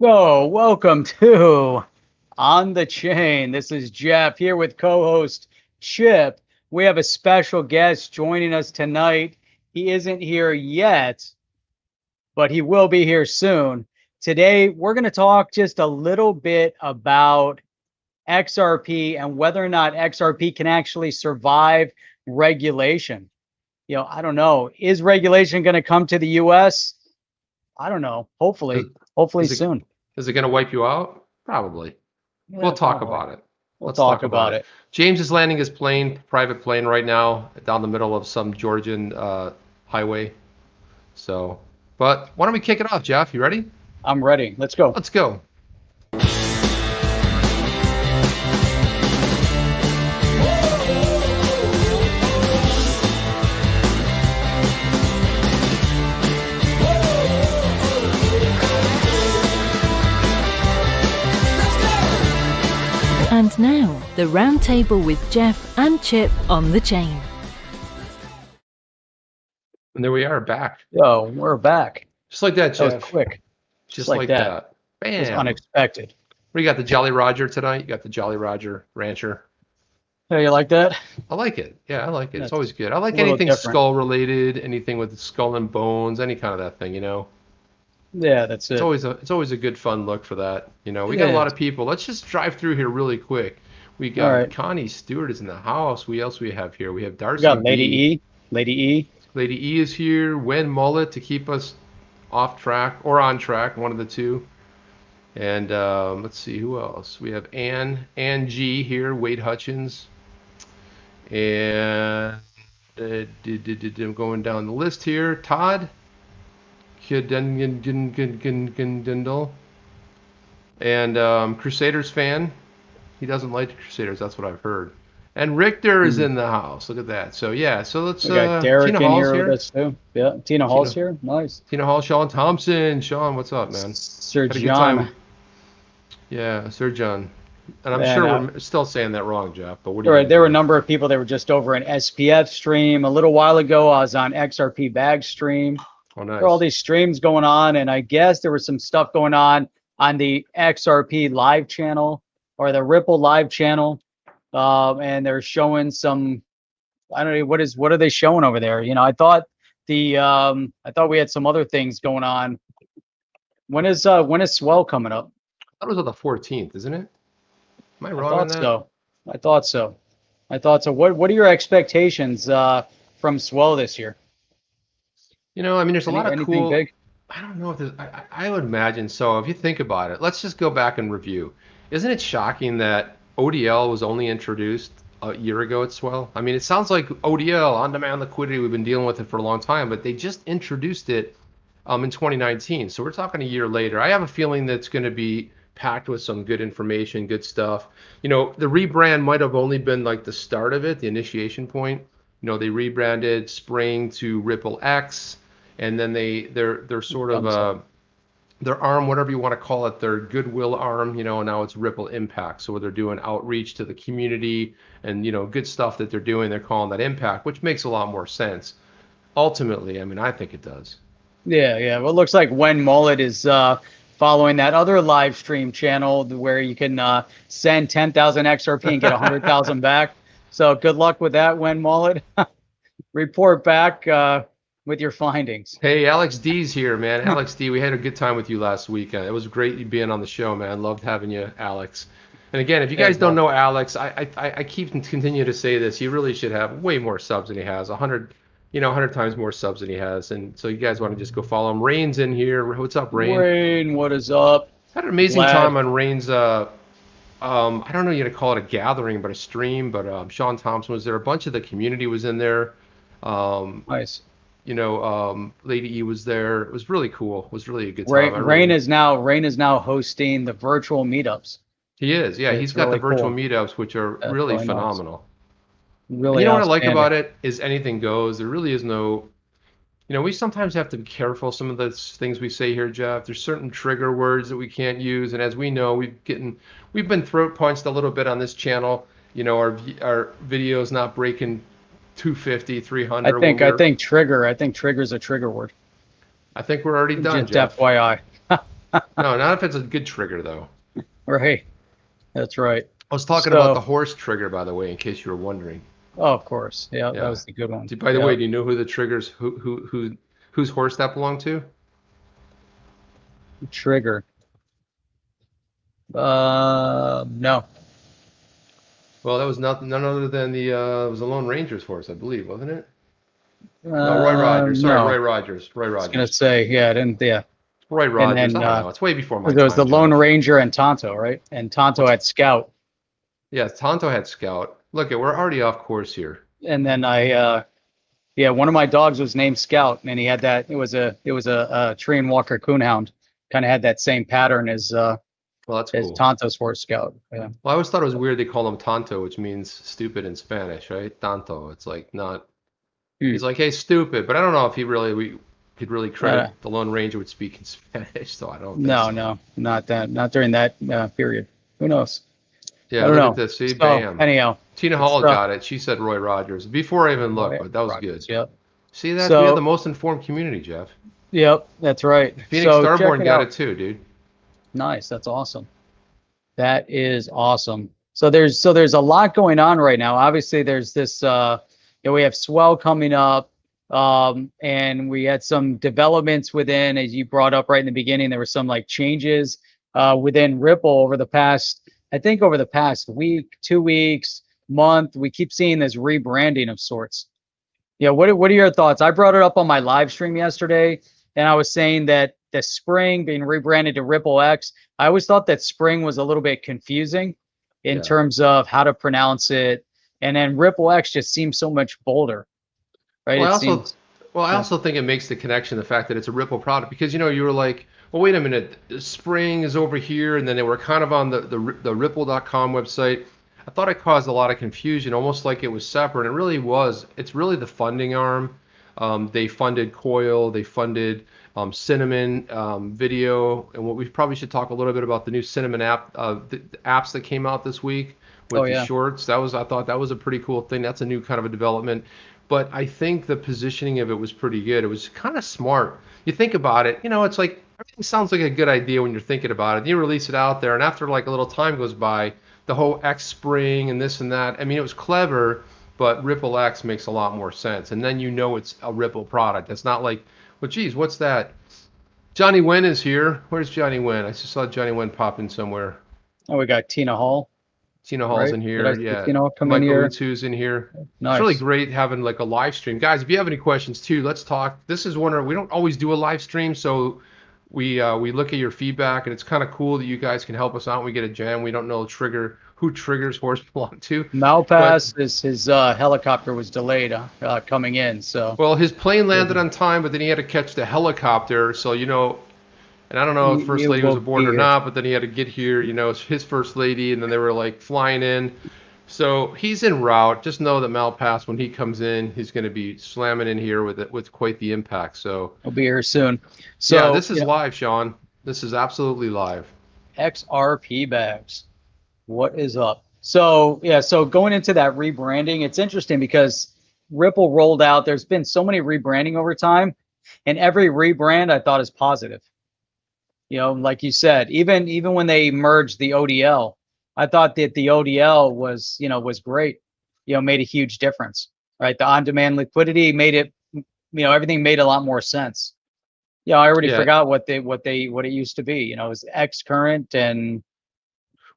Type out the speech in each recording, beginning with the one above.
So, welcome to On the Chain. This is Jeff here with co-host Chip. We have a special guest joining us tonight. He isn't here yet, but he will be here soon. Today, we're going to talk just a little bit about XRP and whether or not XRP can actually survive regulation. I don't know. Is regulation going to come to the US? I don't know. Hopefully soon. Is it going to wipe you out? Probably. Yeah, we'll talk probably. about it. Let's talk about it. James is landing his private plane right now, down the middle of some Georgian highway. So, but why don't we kick it off, Jeff? You ready? I'm ready. Let's go. Let's go. And now, the roundtable with Jeff and Chip on the chain. And there we are, back. Yo, we're back. Just like that, Jeff. That was quick. Just like that. Bam. It was unexpected. We got the Jolly Roger tonight. You got the Jolly Roger Rancher. Hey, you like that? I like it. Yeah, I like it. That's it's always good. I like little anything different. skull related, anything with skull and bones, any kind of that thing, you know. Yeah, that's it. It's always a good fun look for that. You know, we It got a lot is. of people. Let's just drive through here really quick. We got All right. Connie Stewart is in the house. Who else we have here? We have We Darcy got Lady B. E. Lady E. Lady E is here. Wen Mullet to keep us off track or on track, one of the two. And let's see who else. We have Ann G here. Wade Hutchins. And I'm going down the list here. Todd Kidendindle. And Crusaders fan. He doesn't like the Crusaders. That's what I've heard. And Richter is in the house. Look at that. So yeah. So let's. We got Derek Tina in Hall's here with us too. Yeah, Tina Hall's here. Nice. Tina Hall, Sean Thompson. Sean, what's up, man? Sir Had a good John. time. Yeah, Sir John. And I'm Man, sure we're still saying that wrong, Jeff. But what do All you? right, there were a number of people that were just over an SPF stream. A little while ago, I was on XRP Bag stream. Oh, nice. There were all these streams going on, and I guess there was some stuff going on the XRP live channel or the Ripple live channel, and they're showing some. I don't know what are they showing over there. I thought we had some other things going on. When is Swell coming up? That was on the 14th, isn't it? Am I wrong on that? I thought so. What are your expectations from Swell this year? I mean, there's a lot of anything cool. big? I don't know if there's. I would imagine so. If you think about it, let's just go back and review. Isn't it shocking that ODL was only introduced a year ago at Swell? I mean, it sounds like ODL, on-demand liquidity, we've been dealing with it for a long time, but they just introduced it in 2019. So we're talking a year later. I have a feeling that's going to be packed with some good information, good stuff. The rebrand might have only been like the start of it, the initiation point. They rebranded Spring to Ripple X, and then they're sort of their arm, whatever you want to call it, their goodwill arm, and now it's Ripple Impact. So they're doing outreach to the community and, good stuff that they're doing. They're calling that Impact, which makes a lot more sense. Ultimately, I mean, I think it does. Yeah. Well, it looks like Wen Mullet is following that other live stream channel where you can send 10,000 XRP and get 100,000 back. So good luck with that, Wen Mullet. Report back with your findings. Hey, Alex D's here, man. Alex D, we had a good time with you last weekend. It was great you being on the show, man. Loved having you, Alex. And again, if you guys don't know Alex, I keep continue to say this. He really should have way more subs than he has. 100 times more subs than he has. And so you guys want to just go follow him. Rain's in here. What's up, Rain? Rain, what is up? Had an amazing time on Rain's. I don't know you're gonna call it a gathering, but a stream. But Sean Thompson was there. A bunch of the community was in there. Nice. Lady E was there. It was really cool. It was really a good time. Rain is now hosting the virtual meetups. He is, yeah. He's got really the virtual cool. meetups, which are really phenomenal. Really, what I like about it is anything goes. There really is no. We sometimes have to be careful. Some of the things we say here, Jeff. There's certain trigger words that we can't use, and as we know, we've been throat punched a little bit on this channel. Our videos not breaking 250, 300. I think trigger is a trigger word. I think we're already done, Just Jeff. FYI. No, not if it's a good trigger though. Right. That's right. I was talking about the So, horse trigger, by the way, in case you were wondering. oh, of course. Yeah, that Yeah. was the good one. By the way, Yeah. do you know who the triggers whose horse that belonged to? Trigger. No. Well, that was none other than it was the Lone Ranger's horse, I believe, wasn't it? No, Roy Rogers. Sorry, No. Roy I Rogers. Roy was gonna Rogers. say, yeah, I didn't, yeah. Roy And Rogers. then I don't know. It's way before my there was the time, Lone Jeff. Ranger and Tonto, right? And Tonto What's had Scout. Yeah, Tonto had Scout. Look, we're already off course here. And then yeah, one of my dogs was named Scout, and he had that. It was a Treeing Walker Coonhound. Kind of had that same pattern Well, that's as cool. Tonto's horse, Scout. Yeah. Well, I always thought it was weird they call him Tonto, which means stupid in Spanish, right? Tonto. It's like not. Hmm. He's like, hey, stupid. But I don't know if we could really credit Uh, the Lone Ranger would speak in Spanish, so I don't think No, so. no, not that. Not during that period. Who knows? Yeah, I don't look know. at this. See, So bam. anyhow, Tina it's Hall got it. She said Roy Rogers before I even looked, but that was Rogers, good. yep. See that? We have the So most informed community, Jeff. yep, that's right. Phoenix So check Starborn it got out. it too, dude. Nice. That's awesome. That is awesome. So there's a lot going on right now. Obviously, there's this we have swell coming up. And we had some developments within, as you brought up right in the beginning, there were some like changes within Ripple over the past, I think over the past week, 2 weeks, month. We keep seeing this rebranding of sorts. Yeah, what are your thoughts? I brought it up on my live stream yesterday, and I was saying that the Spring being rebranded to Ripple X, I always thought that Spring was a little bit confusing in Yeah. terms of how to pronounce it, and then Ripple X just seems so much bolder, right? Well, It seems, I yeah. also think it makes the connection, the fact that it's a Ripple product, because you were like, well, wait a minute, Spring is over here, and then they were kind of on the Ripple.com website. I thought it caused a lot of confusion, almost like it was separate. It really was. It's really the funding arm. They funded Coil, they funded Cinnamon video, and what we probably should talk a little bit about the new Cinnamon app, the apps that came out this week with Oh the yeah. shorts. I thought that was a pretty cool thing. That's a new kind of a development. But I think the positioning of it was pretty good. It was kind of smart. You think about it, it's like everything sounds like a good idea when you're thinking about it. You release it out there, and after like a little time goes by, the whole X Spring and this and that. I mean, it was clever, but Ripple X makes a lot more sense. And then it's a Ripple product. It's not like, well, geez, what's that? Johnny Wen is here. Where's Johnny Wen? I just saw Johnny Wen pop in somewhere. Oh, we got Tina Hall, Tina Hall's right? in Did I here. see Yeah. Tina Hall come in Michael here? Utsu's in here. Nice. It's really great having like a live stream. Guys, if you have any questions too, let's talk. This is we don't always do a live stream, so we look at your feedback, and it's kind of cool that you guys can help us out. We get a jam. We don't know who triggers horse belong to. MALPASS, his helicopter was delayed coming in. So Well, his plane landed on time, but then he had to catch the helicopter. So, and I don't know if First you Lady was will aboard be or here. not, but then he had to get here, it's his First Lady, and then they were like flying in. So he's en route. Just know that MALPASS, when he comes in, he's going to be slamming in here with quite the impact. So, He'll be here soon. So yeah, this is live, Sean. This is absolutely live. XRP bags. What is up? So yeah, so going into that rebranding, it's interesting because Ripple rolled out. There's been so many rebranding over time, and every rebrand I thought is positive. Like you said, even when they merged the ODL, I thought that the ODL was great. Made a huge difference. Right, the on-demand liquidity made it. Everything made a lot more sense. I already Yeah. forgot what it used to be. It was X current and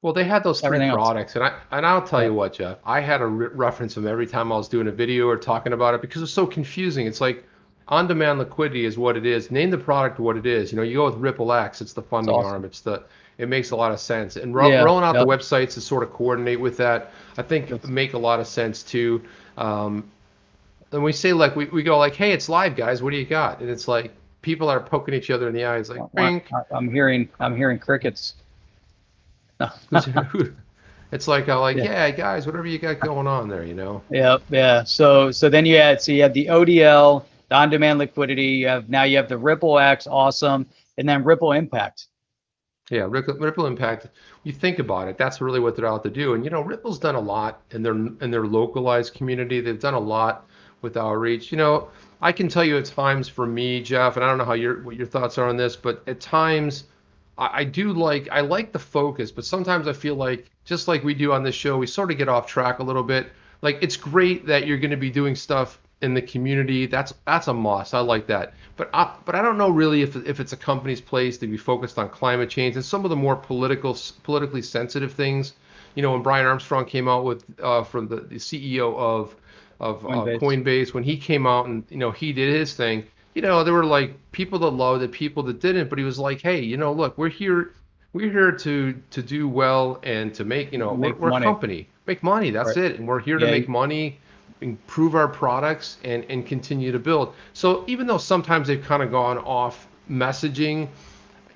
Well, they had those three everything else. products, and I'll tell you what, Jeff. I had to reference them every time I was doing a video or talking about it because it's so confusing. It's like on-demand liquidity is what it is. Name the product what it is. You go with Ripple X. It's the funding awesome. arm. It makes a lot of sense. And Yeah, rolling out the yep. websites to sort of coordinate with that, I think make a lot of sense too. And we say like we go like, hey, it's live, guys. What do you got? And it's like people are poking each other in the eyes, like, bink. I'm hearing crickets. It's like yeah, guys, whatever you got going on there, Yeah. So then you had the ODL, the on-demand liquidity. Now you have the Ripple X, awesome, and then Ripple Impact. Yeah, Ripple Impact. You think about it, that's really what they're out to do. And Ripple's done a lot in their localized community. They've done a lot with outreach. I can tell you at times for me, Jeff, and I don't know what your thoughts are on this, but at times I like the focus, but sometimes I feel like, just like we do on this show, we sort of get off track a little bit. Like, it's great that you're going to be doing stuff in the community. That's a must. I like that. But I don't know really if it's a company's place to be focused on climate change and some of the more politically sensitive things. You know, when Brian Armstrong came out with from the CEO of Coinbase. Coinbase, when he came out and he did his thing, there were like people that loved it, people that didn't, but he was like, hey, look, we're here to do well and to make, Make we're a money. company, make money. That's Right. it, and we're here to Yeah. make money, improve our products, and continue to build. So even though sometimes they've kind of gone off messaging,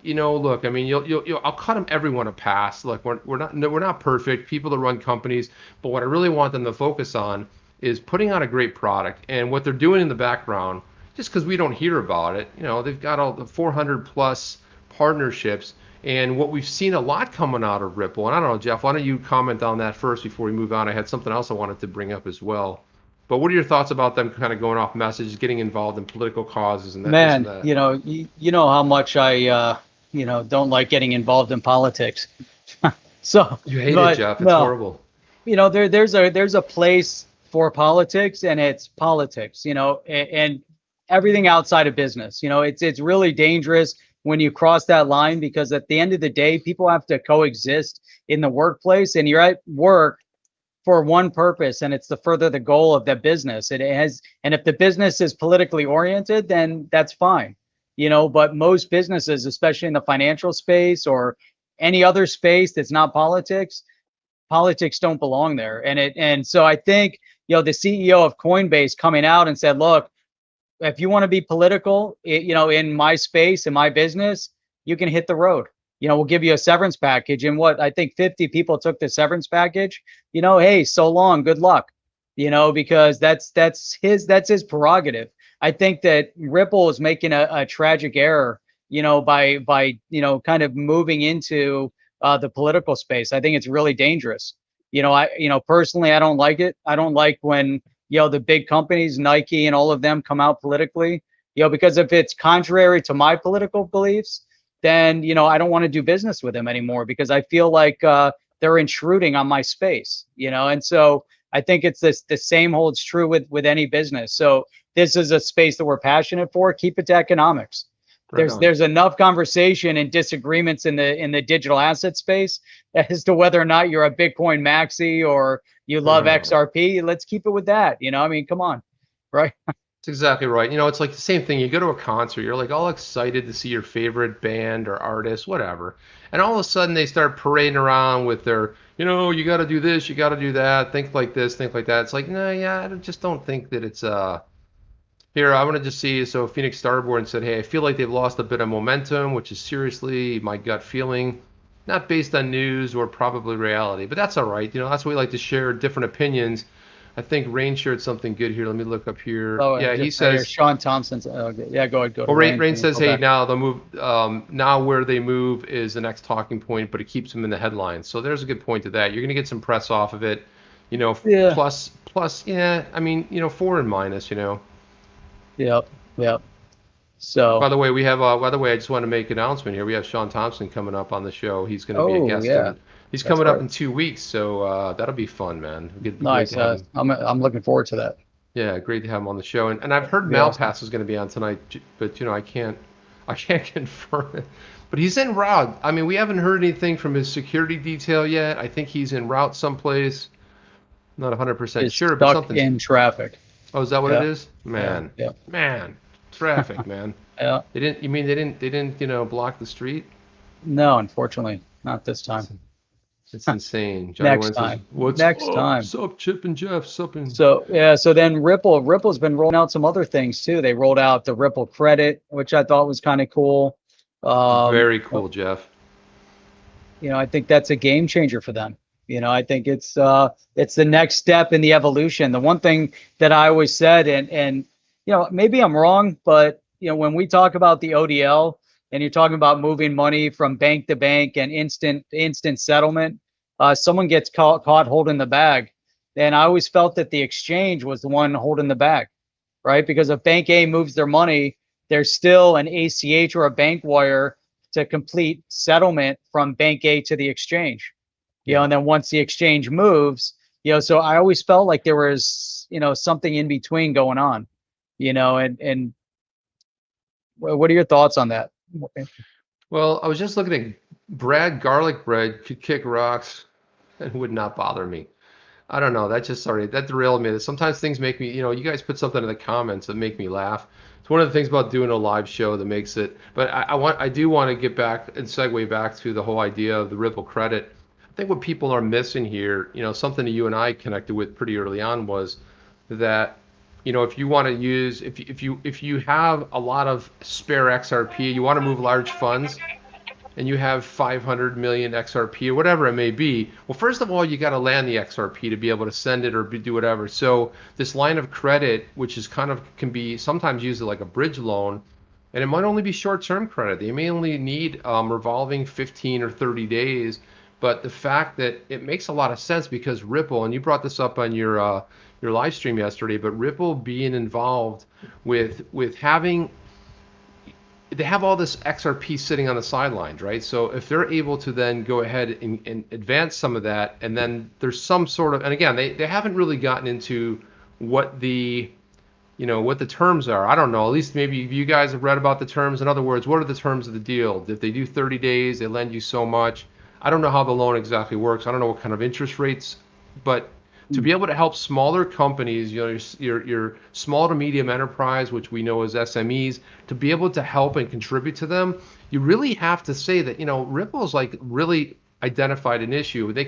look, I mean, I'll cut everyone a pass. Look, we're not perfect people that run companies, but what I really want them to focus on is putting out a great product, and what they're doing in the background, just because we don't hear about it. They've got all the 400 plus partnerships, and what we've seen a lot coming out of Ripple. And I don't know, Jeff, why don't you comment on that first before we move on? I had something else I wanted to bring up as well. But what are your thoughts about them kind of going off message, getting involved in political causes and that, this and Man, that? you know how much I don't like getting involved in politics. So, You hate it, but Jeff. It's no, horrible. there's a place for politics, and it's politics, and everything outside of business. It's really dangerous when you cross that line, because at the end of the day, people have to coexist in the workplace, and you're at work for one purpose, and it's to further the goal of the business. And if the business is politically oriented, then that's fine. But most businesses, especially in the financial space or any other space that's not politics don't belong there. And so I think, the CEO of Coinbase coming out and said, look, if you want to be political, in my space, in my business, you can hit the road. We'll give you a severance package. And what I think 50 people took the severance package. Hey, so long, good luck. Because that's his prerogative. I think that Ripple is making a tragic error, by kind of moving into the political space. I think it's really dangerous. Personally, I don't like it. I don't like when the big companies, Nike and all of them, come out politically, because if it's contrary to my political beliefs, then, I don't want to do business with them anymore, because I feel like they're intruding on my space, and so I think it's the same holds true with any business. So this is a space that we're passionate for. Keep it to economics. Right on. There's enough conversation and disagreements in the digital asset space as to whether or not you're a Bitcoin maxi or you love XRP. Let's keep it with that. I mean, come on, right? That's exactly right. It's like the same thing. You go to a concert, you're like all excited to see your favorite band or artist, whatever. And all of a sudden they start parading around with their, you got to do this, you got to do that, think like this, think like that. It's like, no, yeah, I just don't think that it's here, I want to just see. So Phoenix Starboard said, hey, I feel like they've lost a bit of momentum, which is seriously my gut feeling, not based on news or probably reality, but that's all right. That's why we like to share different opinions. I think Rain shared something good here. Let me look up here. Oh, Yeah, he Here, says. Sean Thompson's. Yeah, go ahead. Well, Rain says, hey, back. now they'll move. Now where they move is the next talking point, but it keeps them in the headlines. So there's a good point to that. You're going to get some press off of it. Yeah. Plus, yeah. I mean, four and minus. Yep. So. By the way, I just want to make an announcement here. We have Sean Thompson coming up on the show. He's going to be a guest. Yeah. He's coming up in 2 weeks, so that'll be fun, man. Nice. I'm looking forward to that. Yeah, great to have him on the show. And I've heard Awesome. MALPASS is going to be on tonight, but I can't confirm it. But he's en route. I mean, we haven't heard anything from his security detail yet. I think he's en route someplace. Not 100% sure, but something in traffic. Oh, is that what it is? Man. Yeah. Man. Traffic, man. Yeah. They didn't block the street? No, unfortunately, not this time. It's insane. Johnny Next time. What's Next time. What's up, Chip and Jeff? Something. So then Ripple's been rolling out some other things too. They rolled out the Ripple credit, which I thought was kind of cool. Very cool, Jeff. I think that's a game changer for them. I think it's the next step in the evolution. The one thing that I always said, and maybe I'm wrong, but when we talk about the ODL, and you're talking about moving money from bank to bank and instant settlement, someone gets caught holding the bag. And I always felt that the exchange was the one holding the bag, right? Because if Bank A moves their money, there's still an ACH or a bank wire to complete settlement from bank A to the exchange. And then once the exchange moves, so I always felt like there was, something in between going on, and what are your thoughts on that? Well, I was just looking at Brad Garlic Bread could kick rocks and would not bother me. I don't know. That derailed me. Sometimes things make me, you guys put something in the comments that make me laugh. It's one of the things about doing a live show that makes it. But I do want to get back and segue back to the whole idea of the Ripple credit. I think what people are missing here, something that you and I connected with pretty early on was that, if you want to use, if you have a lot of spare XRP, you want to move large funds, and you have 500 million XRP or whatever it may be, well, first of all, you got to land the XRP to be able to send it or do whatever. So this line of credit, which is can be sometimes used like a bridge loan, and it might only be short-term credit. They may only need revolving 15 or 30 days. But the fact that it makes a lot of sense because Ripple, and you brought this up on your live stream yesterday, but Ripple being involved with having, they have all this XRP sitting on the sidelines, right? So if they're able to then go ahead and advance some of that, and then there's some sort of, and again, they haven't really gotten into what the terms are. I don't know. At least maybe you guys have read about the terms. In other words, what are the terms of the deal? If they do 30 days, they lend you so much. I don't know how the loan exactly works. I don't know what kind of interest rates, but to be able to help smaller companies, your small to medium enterprise, which we know as SMEs, to be able to help and contribute to them, you really have to say that, Ripple's like really identified an issue. They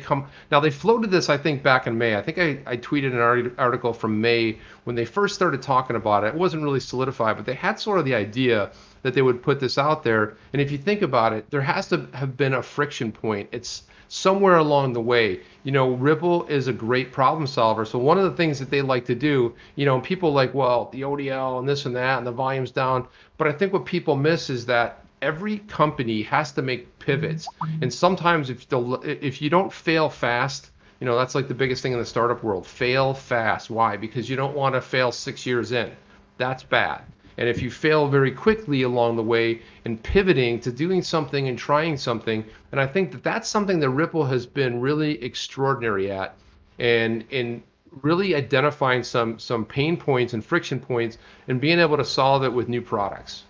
floated this, I think, back in May. I think I tweeted an article from May when they first started talking about it. It wasn't really solidified, but they had sort of the idea that they would put this out there. And if you think about it, there has to have been a friction point. It's somewhere along the way. Ripple is a great problem solver. So one of the things that they like to do, people like, well, the ODL and this and that and the volume's down. But I think what people miss is that every company has to make pivots. And sometimes if you don't fail fast, that's like the biggest thing in the startup world. Fail fast. Why? Because you don't want to fail 6 years in. That's bad. And if you fail very quickly along the way in pivoting to doing something and trying something, and I think that that's something that Ripple has been really extraordinary at, and in really identifying some pain points and friction points and being able to solve it with new products.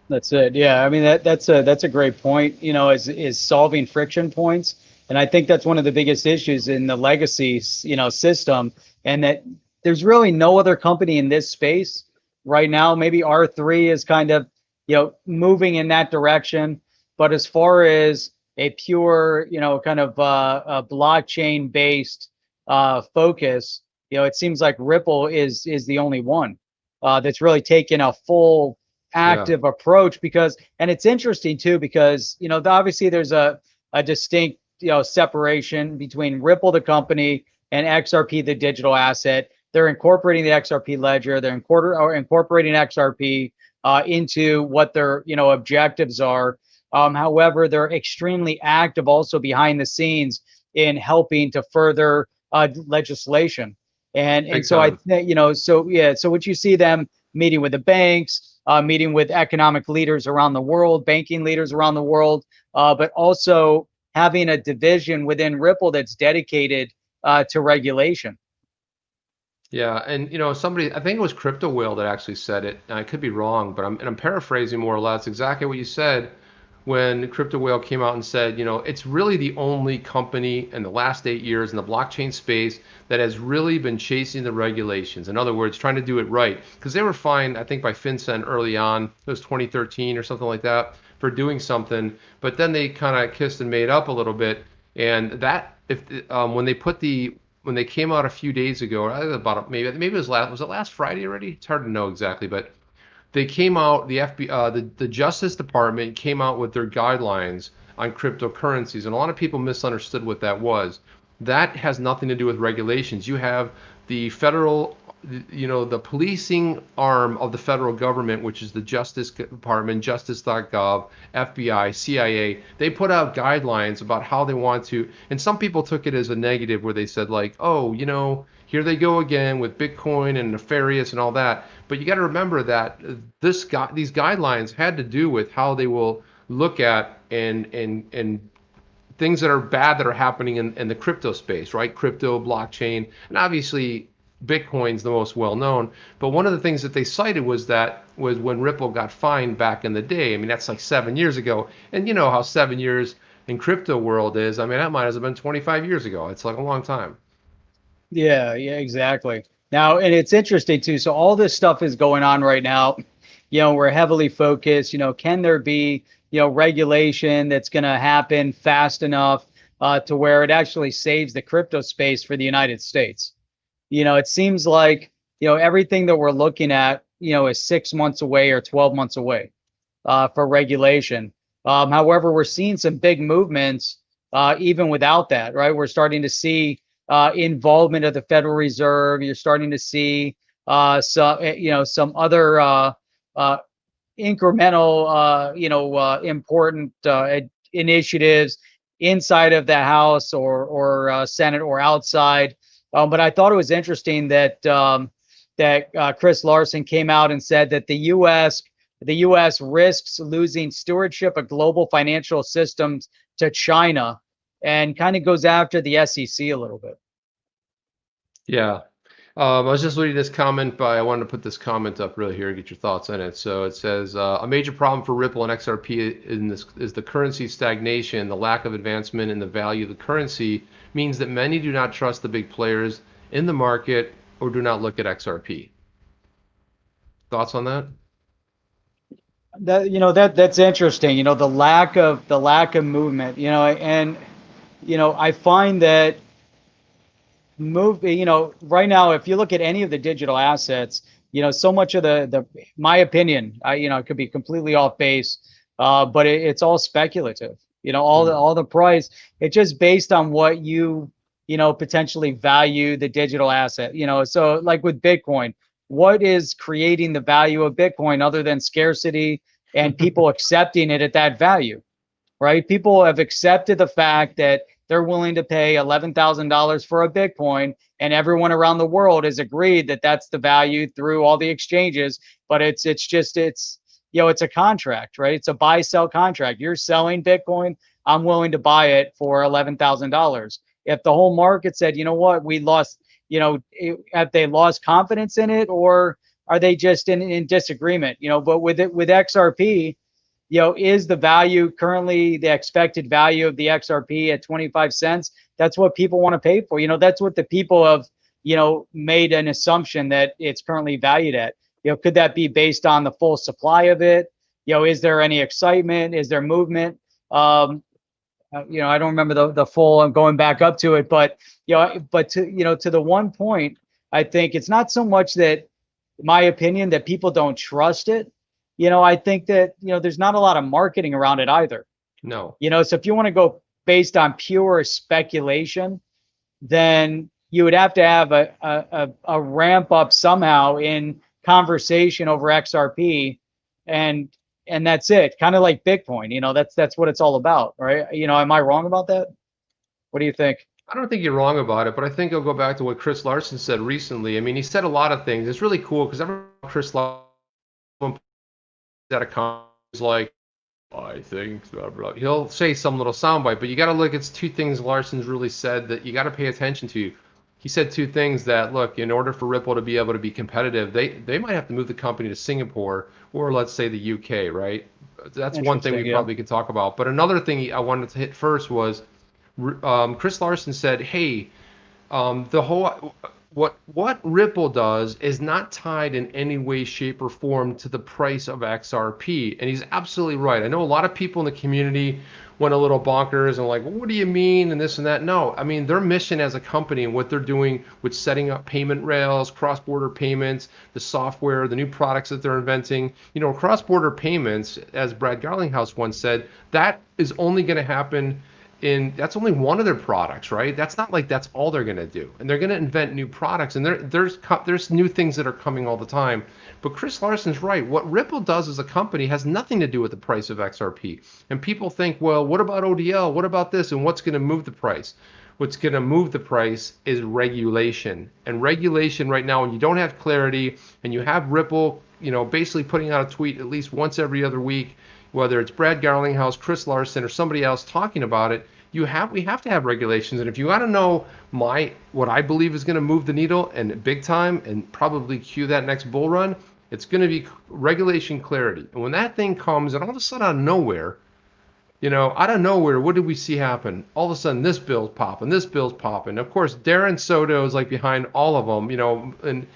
That's it. Yeah. I mean, that's a great point, is solving friction points. And I think that's one of the biggest issues in the legacy, system, and that there's really no other company in this space right now. Maybe R3 is kind of, moving in that direction. But as far as a pure, kind of a blockchain based focus, it seems like Ripple is the only one that's really taken a full active approach, and it's interesting too, because, obviously there's a distinct, separation between Ripple, the company, and XRP, the digital asset. They're incorporating the XRP ledger. They're incorporating XRP into what their, objectives are. However, they're extremely active also behind the scenes in helping to further legislation. And so I think, so what you see them meeting with the banks, meeting with economic leaders around the world, banking leaders around the world, but also having a division within Ripple that's dedicated to regulation. Yeah, and somebody, I think it was Crypto Whale that actually said it. I could be wrong, but I'm paraphrasing more or less exactly what you said when Crypto Whale came out and said, it's really the only company in the last 8 years in the blockchain space that has really been chasing the regulations. In other words, trying to do it right, because they were fined, I think, by FinCEN early on. It was 2013 or something like that for doing something, but then they kind of kissed and made up a little bit. And that, when they came out a few days ago, or about maybe it was last Friday already? It's hard to know exactly, but they came out, the FBI, the Justice Department came out with their guidelines on cryptocurrencies, and a lot of people misunderstood what that was. That has nothing to do with regulations. You have the federal, the policing arm of the federal government, which is the Justice Department, justice.gov, FBI, CIA. They put out guidelines about how they want to, and some people took it as a negative where they said like, oh, here they go again with Bitcoin and nefarious and all that. But you got to remember that these guidelines had to do with how they will look at and things that are bad that are happening in the crypto space, right? Crypto, blockchain, and obviously Bitcoin's the most well known. But one of the things that they cited was when Ripple got fined back in the day. I mean, that's like 7 years ago. And you know how 7 years in crypto world is. I mean, that might have been 25 years ago. It's like a long time. Yeah, yeah, exactly. Now, and it's interesting too. So all this stuff is going on right now. We're heavily focused, can there be, regulation that's going to happen fast enough to where it actually saves the crypto space for the United States? It seems like, everything that we're looking at, is 6 months away or 12 months away for regulation. However, we're seeing some big movements even without that, right? We're starting to see involvement of the Federal Reserve. You're starting to see some other uh, incremental, important initiatives inside of the House or Senate or outside. But I thought it was interesting that Chris Larson came out and said that the U.S. risks losing stewardship of global financial systems to China, and kind of goes after the SEC a little bit. Yeah. I was just reading this comment, but I wanted to put this comment up really here and get your thoughts on it. So it says a major problem for Ripple and XRP in this is the currency stagnation. The lack of advancement in the value of the currency means that many do not trust the big players in the market or do not look at XRP. Thoughts on that? That's interesting. The lack of movement. And I find that right now, if you look at any of the digital assets, so much of the my opinion, it could be completely off base, but it's all speculative. All the price, it's just based on what potentially value the digital asset. So like with Bitcoin, what is creating the value of Bitcoin other than scarcity and people accepting it at that value? Right? People have accepted the fact that they're willing to pay $11,000 for a Bitcoin, and everyone around the world has agreed that that's the value through all the exchanges. But it's a contract, right? It's a buy-sell contract. You're selling Bitcoin, I'm willing to buy it for $11,000. If the whole market said, you know what, we lost, have they lost confidence in it, or are they just in disagreement? But with XRP, is the value currently the expected value of the XRP at 25 cents? That's what people want to pay for. That's what the people have, made an assumption that it's currently valued at. Could that be based on the full supply of it? Is there any excitement? Is there movement? I don't remember the full. I'm going back up to it, but to the one point, I think it's not so much that, my opinion, that people don't trust it. I think that, there's not a lot of marketing around it either. No. So if you want to go based on pure speculation, then you would have to have a ramp up somehow in conversation over XRP, and that's it. Kind of like Bitcoin. That's what it's all about, right? Am I wrong about that? What do you think? I don't think you're wrong about it, but I think I'll go back to what Chris Larson said recently. I mean, he said a lot of things. It's really cool because everyone Chris Larson at a conference like, I think blah, blah. He'll say some little soundbite, but you got to look. It's two things Larson's really said that you got to pay attention to. He said two things that, look, in order for Ripple to be able to be competitive, they might have to move the company to Singapore or let's say the UK, right? That's one thing we probably could talk about. But another thing I wanted to hit first was Chris Larson said, hey, the whole what Ripple does is not tied in any way, shape, or form to the price of XRP. And he's absolutely right. I know a lot of people in the community went a little bonkers and like, well, what do you mean and this and that? No, I mean their mission as a company and what they're doing with setting up payment rails, cross-border payments, the software, the new products that they're inventing. Cross-border payments, as Brad Garlinghouse once said, that is only going to happen that's only one of their products, right? That's not like that's all they're going to do. And they're going to invent new products, and there's new things that are coming all the time. But Chris Larson's right. What Ripple does as a company has nothing to do with the price of XRP. And people think, well, what about ODL? What about this? And what's going to move the price? What's going to move the price is regulation. And regulation right now, when you don't have clarity and you have Ripple, basically putting out a tweet at least once every other week, whether it's Brad Garlinghouse, Chris Larson, or somebody else talking about it, we have to have regulations. And if you want to know what I believe is going to move the needle and big time and probably cue that next bull run, it's going to be regulation clarity. And when that thing comes, and all of a sudden out of nowhere, out of nowhere, what did we see happen? All of a sudden, this bill's popping, this bill's popping. Of course, Darren Soto is like behind all of them, and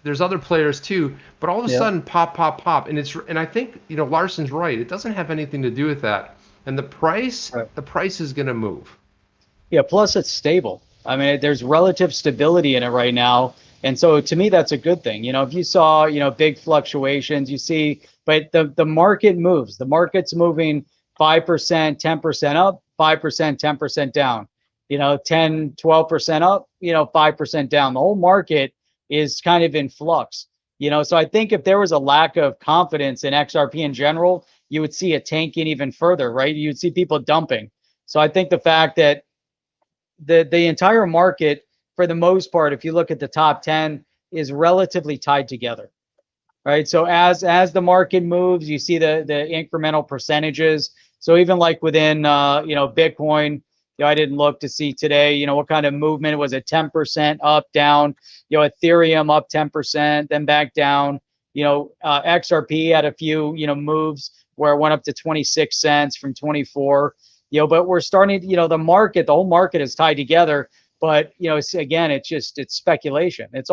there's other players too, but all of a sudden, pop, pop, pop, and I think Larson's right. It doesn't have anything to do with that, and the price is going to move. Yeah, plus it's stable. I mean, there's relative stability in it right now. And so to me, that's a good thing. If you saw, big fluctuations, you see, but the market moves. The market's moving 5%, 10% up, 5%, 10% down, 10, 12% up, 5% down. The whole market is kind of in flux, so I think if there was a lack of confidence in XRP in general, you would see it tanking even further, right? You'd see people dumping. So I think the fact that the entire market, for the most part, if you look at the top 10, is relatively tied together, right? So as the market moves, you see the incremental percentages. So even like within Bitcoin, I didn't look to see today, what kind of movement. Was it 10% up, down? Ethereum up 10%, then back down. XRP had a few moves where it went up to 26 cents from 24. But we're starting, the whole market is tied together. But it's speculation. It's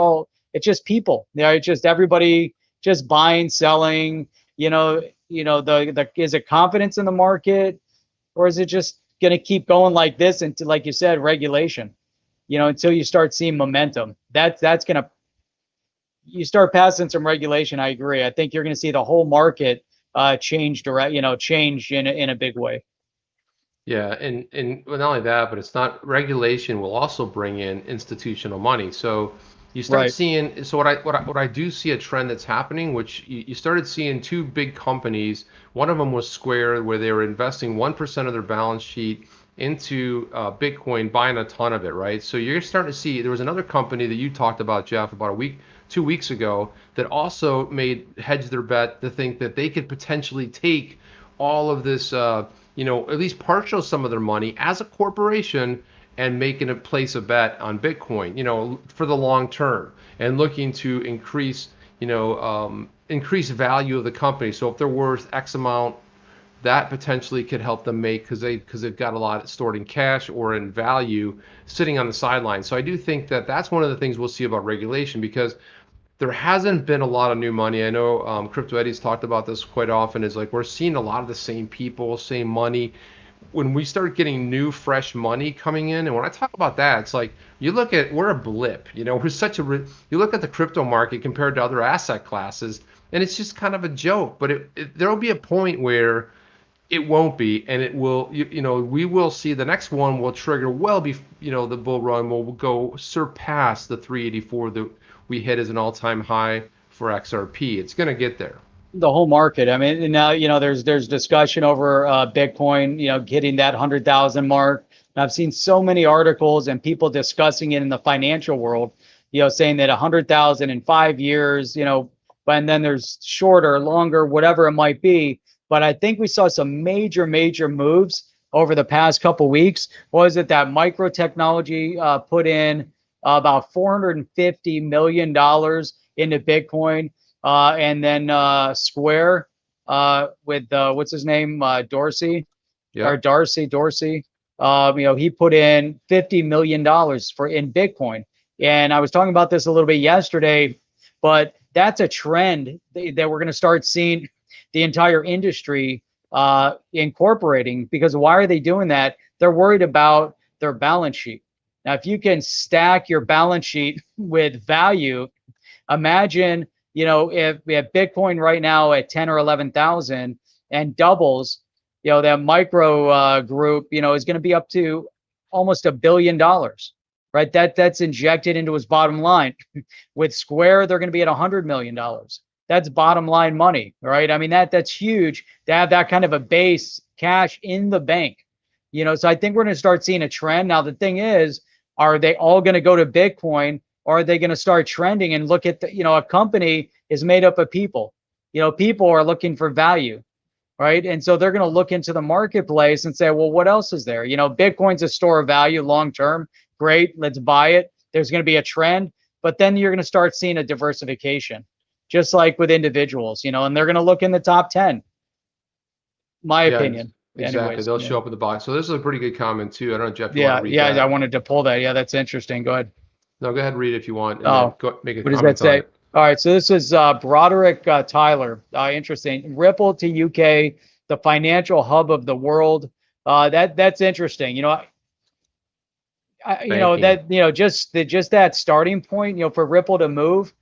just people. It's just everybody just buying, selling. Is it confidence in the market, or is it just going to keep going like this until, like you said, regulation? Until you start seeing momentum. That's gonna. You start passing some regulation. I agree. I think you're going to see the whole market change change in a big way. Yeah, and not only that, but it's not regulation will also bring in institutional money. So you start seeing. So what I do see a trend that's happening, which you started seeing two big companies. One of them was Square, where they were investing 1% of their balance sheet into Bitcoin, buying a ton of it, right? So you're starting to see. There was another company that you talked about, Jeff, about 2 weeks ago, that also hedged their bet to think that they could potentially take all of this. At least partial some of their money as a corporation and making a place a bet on Bitcoin, for the long term, and looking to increase value of the company. So if they're worth X amount, that potentially could help them make, because they've got a lot stored in cash or in value sitting on the sidelines. So I do think that that's one of the things we'll see about regulation, because there hasn't been a lot of new money. I know Crypto Eddie's talked about this quite often. Is like we're seeing a lot of the same people, same money. When we start getting new, fresh money coming in, and when I talk about that, it's like we're a blip. We're you look at the crypto market compared to other asset classes, and it's just kind of a joke. But there will be a point where it won't be, and it will. We will see the next one will trigger the bull run will go surpass the 384 that we hit as an all-time high for XRP. It's going to get there. The whole market. I mean, now there's discussion over Bitcoin, hitting that 100,000 mark. And I've seen so many articles and people discussing it in the financial world, saying that 100,000 in 5 years, and then there's shorter, longer, whatever it might be. But I think we saw some major moves over the past couple weeks. Was it that micro technology put in about $450 million into Bitcoin, and then Square with what's his name, Dorsey, or Dorsey. He put in $50 million in Bitcoin, and I was talking about this a little bit yesterday, but that's a trend that we're going to start seeing the entire industry incorporating, because why are they doing that? They're worried about their balance sheet. Now, if you can stack your balance sheet with value, imagine, if we have Bitcoin right now at 10 or 11,000 and doubles, that micro group, is going to be up to almost $1 billion, right? That's injected into his bottom line. With Square, they're going to be at $100 million. That's bottom line money, right? I mean, that's huge to have that kind of a base cash in the bank. So I think we're going to start seeing a trend. Now, the thing is, are they all going to go to Bitcoin, or are they going to start trending and look at a company is made up of people. People are looking for value. right? And so they're going to look into the marketplace and say, well, what else is there? Bitcoin's a store of value long term. Great, let's buy it. There's going to be a trend, but then you're going to start seeing a diversification, just like with individuals, and they're going to look in the top 10. My opinion. Exactly. Anyways, They'll show up in the box. So this is a pretty good comment too. I don't know, Jeff, you yeah, want to read yeah, that? I wanted to pull that. Yeah, that's interesting. Go ahead. No, go ahead and read it if you want, and then go make a What does that comment on say? it. All right, so this is Broderick Tyler. Interesting. Ripple to UK, the financial hub of the world. That's interesting. Banking. Just that starting point. For Ripple to move.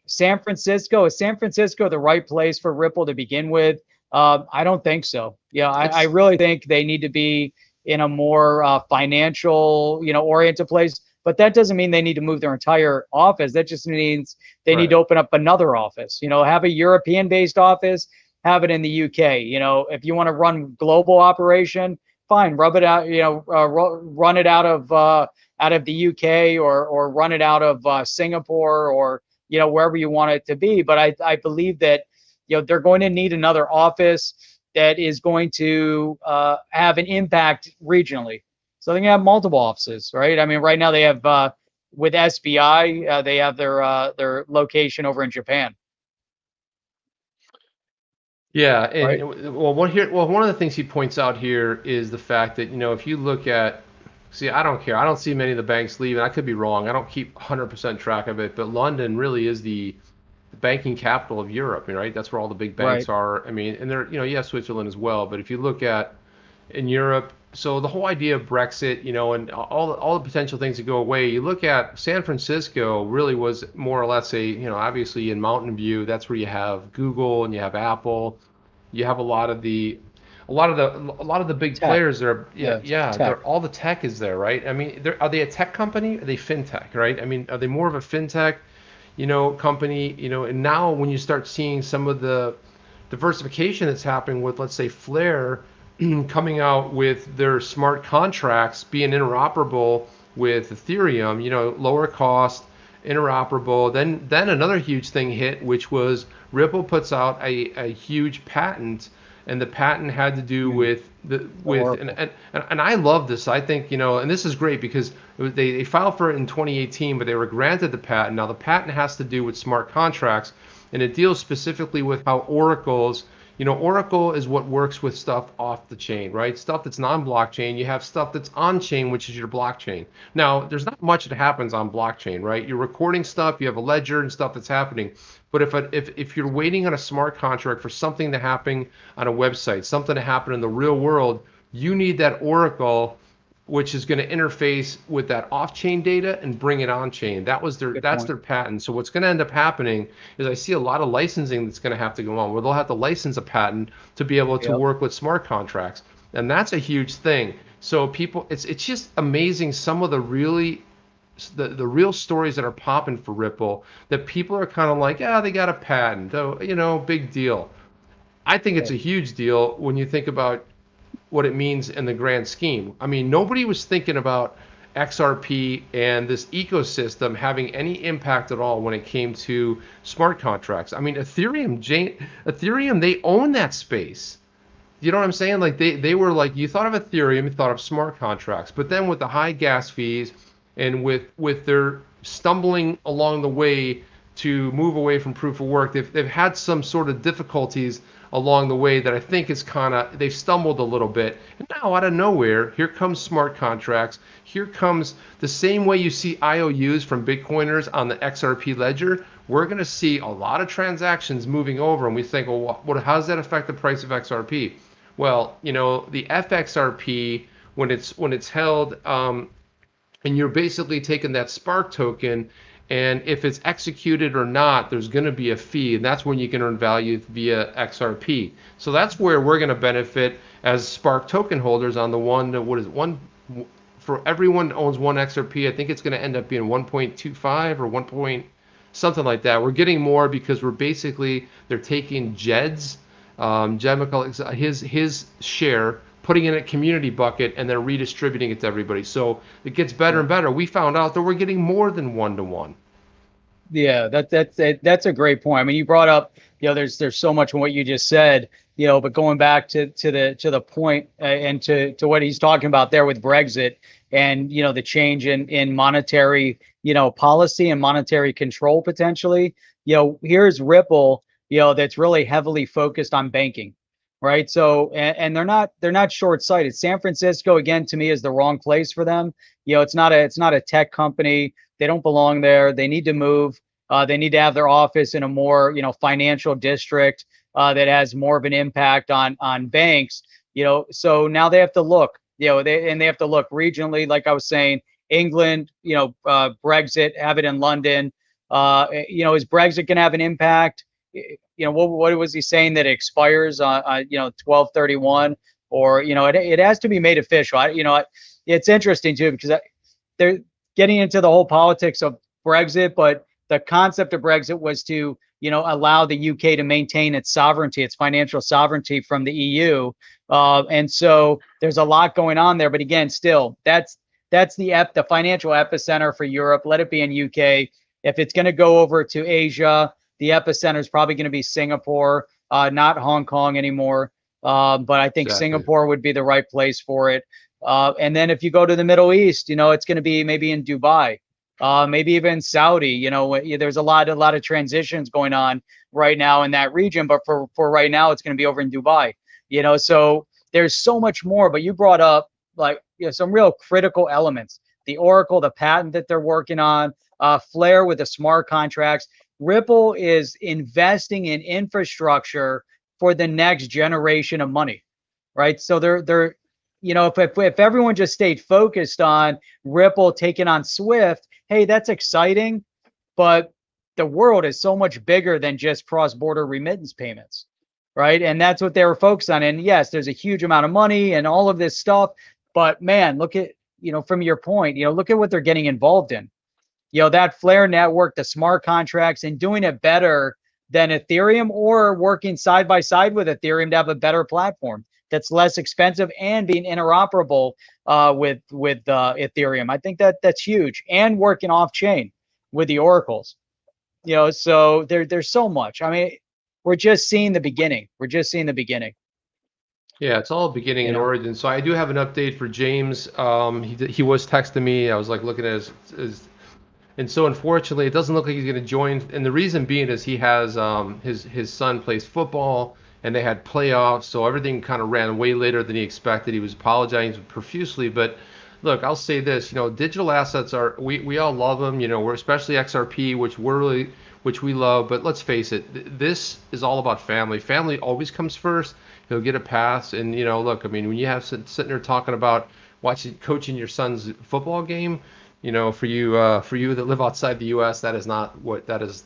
San Francisco, is San Francisco the right place for Ripple to begin with? I don't think so. Yeah, I really think they need to be in a more financial, oriented place. But that doesn't mean they need to move their entire office. That just means they need to open up another office. Have a European-based office, have it in the UK. If you want to run global operation, fine, rub it out. Run it out of the UK or run it out of Singapore or wherever you want it to be. But I believe that they're going to need another office that is going to have an impact regionally. So they're going to have multiple offices, right? I mean, right now they have with SBI, they have their location over in Japan. Yeah, and Right. one of the things he points out here is the fact that if you look at, see, I don't care, I don't see many of the banks leaving. I could be wrong. I don't keep 100% track of it, but London really is the banking capital of Europe, right? That's where all the big banks are. I mean, and they're, Switzerland as well. But if you look at in Europe, so the whole idea of Brexit, and all the potential things that go away, you look at San Francisco really was more or less obviously in Mountain View, that's where you have Google and you have Apple, you have a lot of the big Tech. players there. Yeah, Tech. all the tech is there, right? I mean, are they a tech company? Are they fintech, right? I mean, are they more of a fintech? Company, and now when you start seeing some of the diversification that's happening with, let's say, Flare coming out with their smart contracts being interoperable with Ethereum, lower cost, interoperable. Then another huge thing hit, which was Ripple puts out a huge patent, and the patent had to do with and I love this. I think and this is great because they filed for it in 2018, but they were granted the patent. Now the patent has to do with smart contracts, and it deals specifically with how Oracle is what works with stuff off the chain, right? Stuff that's non-blockchain. You have stuff that's on chain, which is your blockchain. Now, there's not much that happens on blockchain, right? You're recording stuff, you have a ledger and stuff that's happening. But if you're waiting on a smart contract for something to happen on a website, something to happen in the real world, you need that Oracle, which is going to interface with that off-chain data and bring it on-chain. That's their patent. So what's going to end up happening is I see a lot of licensing that's going to have to go on, where they'll have to license a patent to be able to work with smart contracts, and that's a huge thing. So it's just amazing some of the real stories that are popping for Ripple that people are kind of like, they got a patent, big deal. I think it's a huge deal when you think about what it means in the grand scheme. I mean, nobody was thinking about XRP and this ecosystem having any impact at all when it came to smart contracts. I mean, Ethereum, they own that space. You know what I'm saying? Like they were like, you thought of Ethereum, you thought of smart contracts, but then with the high gas fees and with their stumbling along the way to move away from proof of work, they've had some sort of difficulties along the way that I think is they've stumbled a little bit. And now out of nowhere, here comes smart contracts. Here comes the same way you see IOUs from Bitcoiners on the XRP ledger. We're going to see a lot of transactions moving over, and we think, well, how does that affect the price of XRP? Well, the FXRP, when it's held, and you're basically taking that Spark token, and if it's executed or not, there's going to be a fee, and that's when you can earn value via XRP. So that's where we're going to benefit as Spark token holders on the one for everyone that owns one XRP. I think it's going to end up being 1.25 or 1. Something like that. We're getting more because they're taking Jed's, his share, putting in a community bucket, and they're redistributing it to everybody. So it gets better and better. We found out that we're getting more than 1-to-1. Yeah, that's a great point. I mean, you brought up, there's so much in what you just said, but going back to the point, and to what he's talking about there with Brexit, and the change in monetary, policy and monetary control potentially. Here's Ripple, that's really heavily focused on banking, right? So, and they're not short-sighted. San Francisco, again, to me, is the wrong place for them. It's not a tech company. They don't belong there. They need to move. They need to have their office in a more, financial district, that has more of an impact on banks. So now they have to look. They have to look regionally, like I was saying, England. Brexit, have it in London. Is Brexit going to have an impact? What was he saying, that it expires on 12/31, or it has to be made official. It's interesting too, because they're getting into the whole politics of Brexit, but the concept of Brexit was to, allow the UK to maintain its sovereignty, its financial sovereignty from the EU. And so there's a lot going on there. But again, still, that's the financial epicenter for Europe. Let it be in UK. If it's going to go over to Asia, the epicenter is probably going to be Singapore, not Hong Kong anymore. But I think Exactly. Singapore would be the right place for it. And then if you go to the Middle East, it's going to be maybe in Dubai, maybe even Saudi. There's a lot of transitions going on right now in that region, but for right now, it's going to be over in Dubai. So there's so much more. But you brought up, like, some real critical elements: the Oracle, the patent that they're working on, Flare with the smart contracts. Ripple is investing in infrastructure for the next generation of money, right? So they're if everyone just stayed focused on Ripple taking on Swift, hey, that's exciting, but the world is so much bigger than just cross-border remittance payments, right? And that's what they were focused on. And yes, there's a huge amount of money and all of this stuff, but man, look at, from your point, look at what they're getting involved in. That Flare network, the smart contracts, and doing it better than Ethereum, or working side by side with Ethereum to have a better platform that's less expensive and being interoperable with Ethereum. I think that's huge, and working off chain with the oracles. So there's so much. I mean, we're just seeing the beginning. Yeah, it's all beginning and origin. So I do have an update for James. He was texting me. I was like looking at his and so unfortunately, it doesn't look like he's going to join. And the reason being is he has his son plays football, and they had playoffs, so everything kind of ran way later than he expected. He was apologizing profusely, but look, I'll say this: digital assets are, we all love them. We're especially XRP, which we love. But let's face it, this is all about family. Family always comes first. He'll get a pass, and look, I mean, when you have sitting there talking about coaching your son's football game. For you that live outside the U.S., that is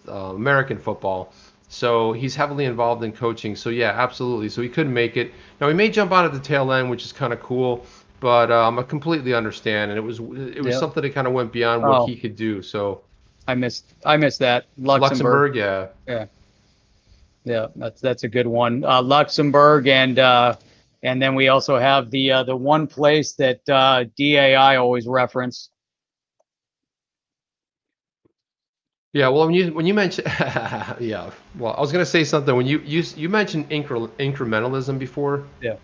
American football. So he's heavily involved in coaching. So yeah, absolutely. So he couldn't make it. Now he may jump on at the tail end, which is kind of cool, but I completely understand. And it was something that kind of went beyond what he could do. So I missed that. Luxembourg, yeah. That's a good one. Luxembourg, and then we also have the one place that DAI always reference. Yeah, well, when you mentioned, yeah, well, I was gonna say something when you mentioned incrementalism before. Yeah.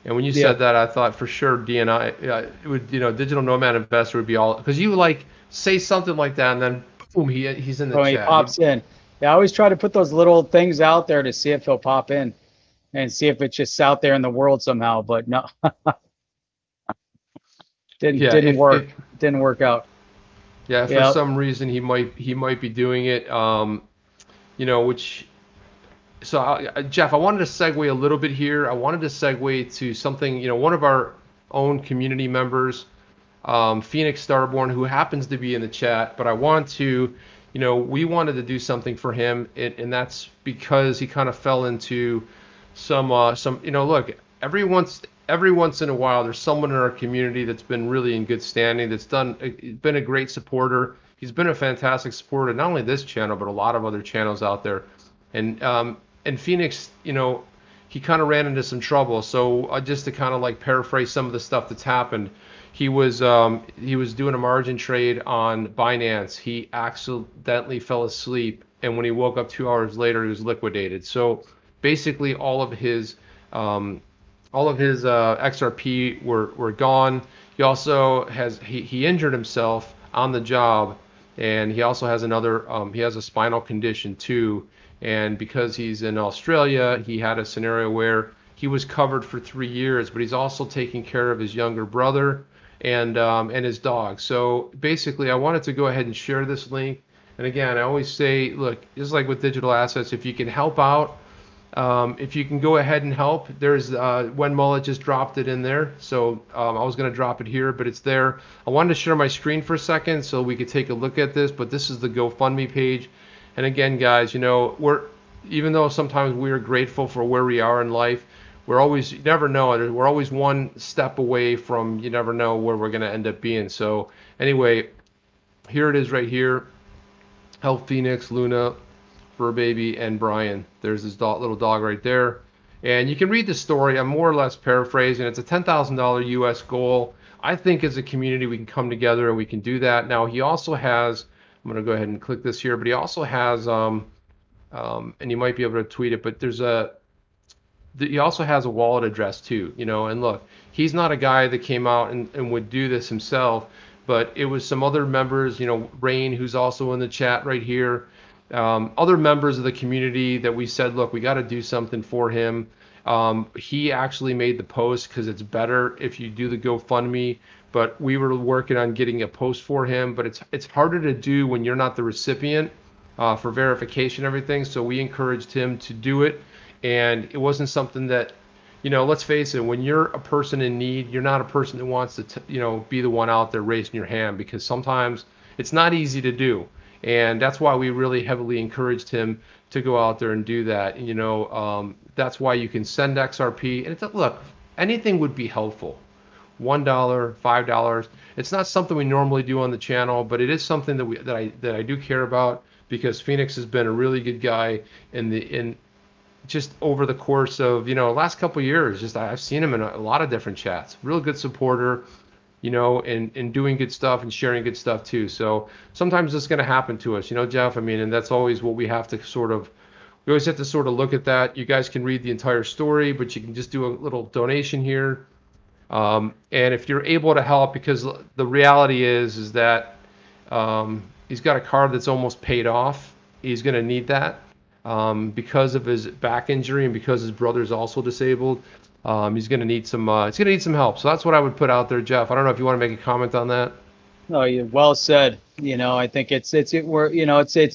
And when you said that, I thought for sure DNI, it would, digital nomad investor would be all, because you like say something like that, and then boom, he's in the chat. He pops in. Yeah, I always try to put those little things out there to see if he'll pop in, and see if it's just out there in the world somehow. But no, didn't work out. Yeah, for some reason he might be doing it. So Jeff, I wanted to segue a little bit here. I wanted to segue to something, one of our own community members, Phoenix Starborn, who happens to be in the chat, but I want to, we wanted to do something for him, and that's because he kind of fell into some, look, every once in a while, there's someone in our community that's been really in good standing, that's been a great supporter. He's been a fantastic supporter, not only this channel, but a lot of other channels out there. And Phoenix, he kind of ran into some trouble. So just to kind of like paraphrase some of the stuff that's happened, he was doing a margin trade on Binance. He accidentally fell asleep, and when he woke up 2 hours later, he was liquidated. So basically, all of his XRP were gone. He also he injured himself on the job, and he also has he has a spinal condition too. And because he's in Australia, he had a scenario where he was covered for 3 years, but he's also taking care of his younger brother and his dog. So basically, I wanted to go ahead and share this link. And again, I always say, look, just like with digital assets, if you can help out, if you can go ahead and help, there's When Mullet just dropped it in there. So I was going to drop it here, but it's there. I wanted to share my screen for a second so we could take a look at this, but this is the GoFundMe page. And again, guys, even though sometimes we are grateful for where we are in life, you never know. We're always one step away from, you never know where we're going to end up being. So anyway, here it is right here. Help Phoenix, Luna, Fur Baby, and Brian. There's this little dog right there. And you can read the story. I'm more or less paraphrasing. It's a $10,000 US goal. I think as a community we can come together and we can do that. Now he also has, I'm going to go ahead and click this here, but he also has, and you might be able to tweet it, but he also has a wallet address too, and look, he's not a guy that came out and would do this himself, but it was some other members, Rain, who's also in the chat right here, other members of the community that we said, look, we got to do something for him. He actually made the post because it's better if you do the GoFundMe, but we were working on getting a post for him, but it's harder to do when you're not the recipient for verification and everything, so we encouraged him to do it, and it wasn't something that, let's face it, when you're a person in need, you're not a person that wants to, be the one out there raising your hand, because sometimes it's not easy to do. And that's why we really heavily encouraged him to go out there and do that. That's why you can send XRP. And look, anything would be helpful. $1, $5. It's not something we normally do on the channel, but it is something that I do care about, because Phoenix has been a really good guy in just over the course of last couple of years. I've seen him in a lot of different chats. Real good supporter. And doing good stuff and sharing good stuff too. So sometimes it's going to happen to us, Jeff. And that's always what we have to we always have to sort of look at that. You guys can read the entire story, but you can just do a little donation here. And if you're able to help, because the reality is that he's got a car that's almost paid off. He's going to need that because of his back injury and because his brother's also disabled. He's going to need some help. So that's what I would put out there, Jeff. I don't know if you want to make a comment on that. No, you well said. I think it's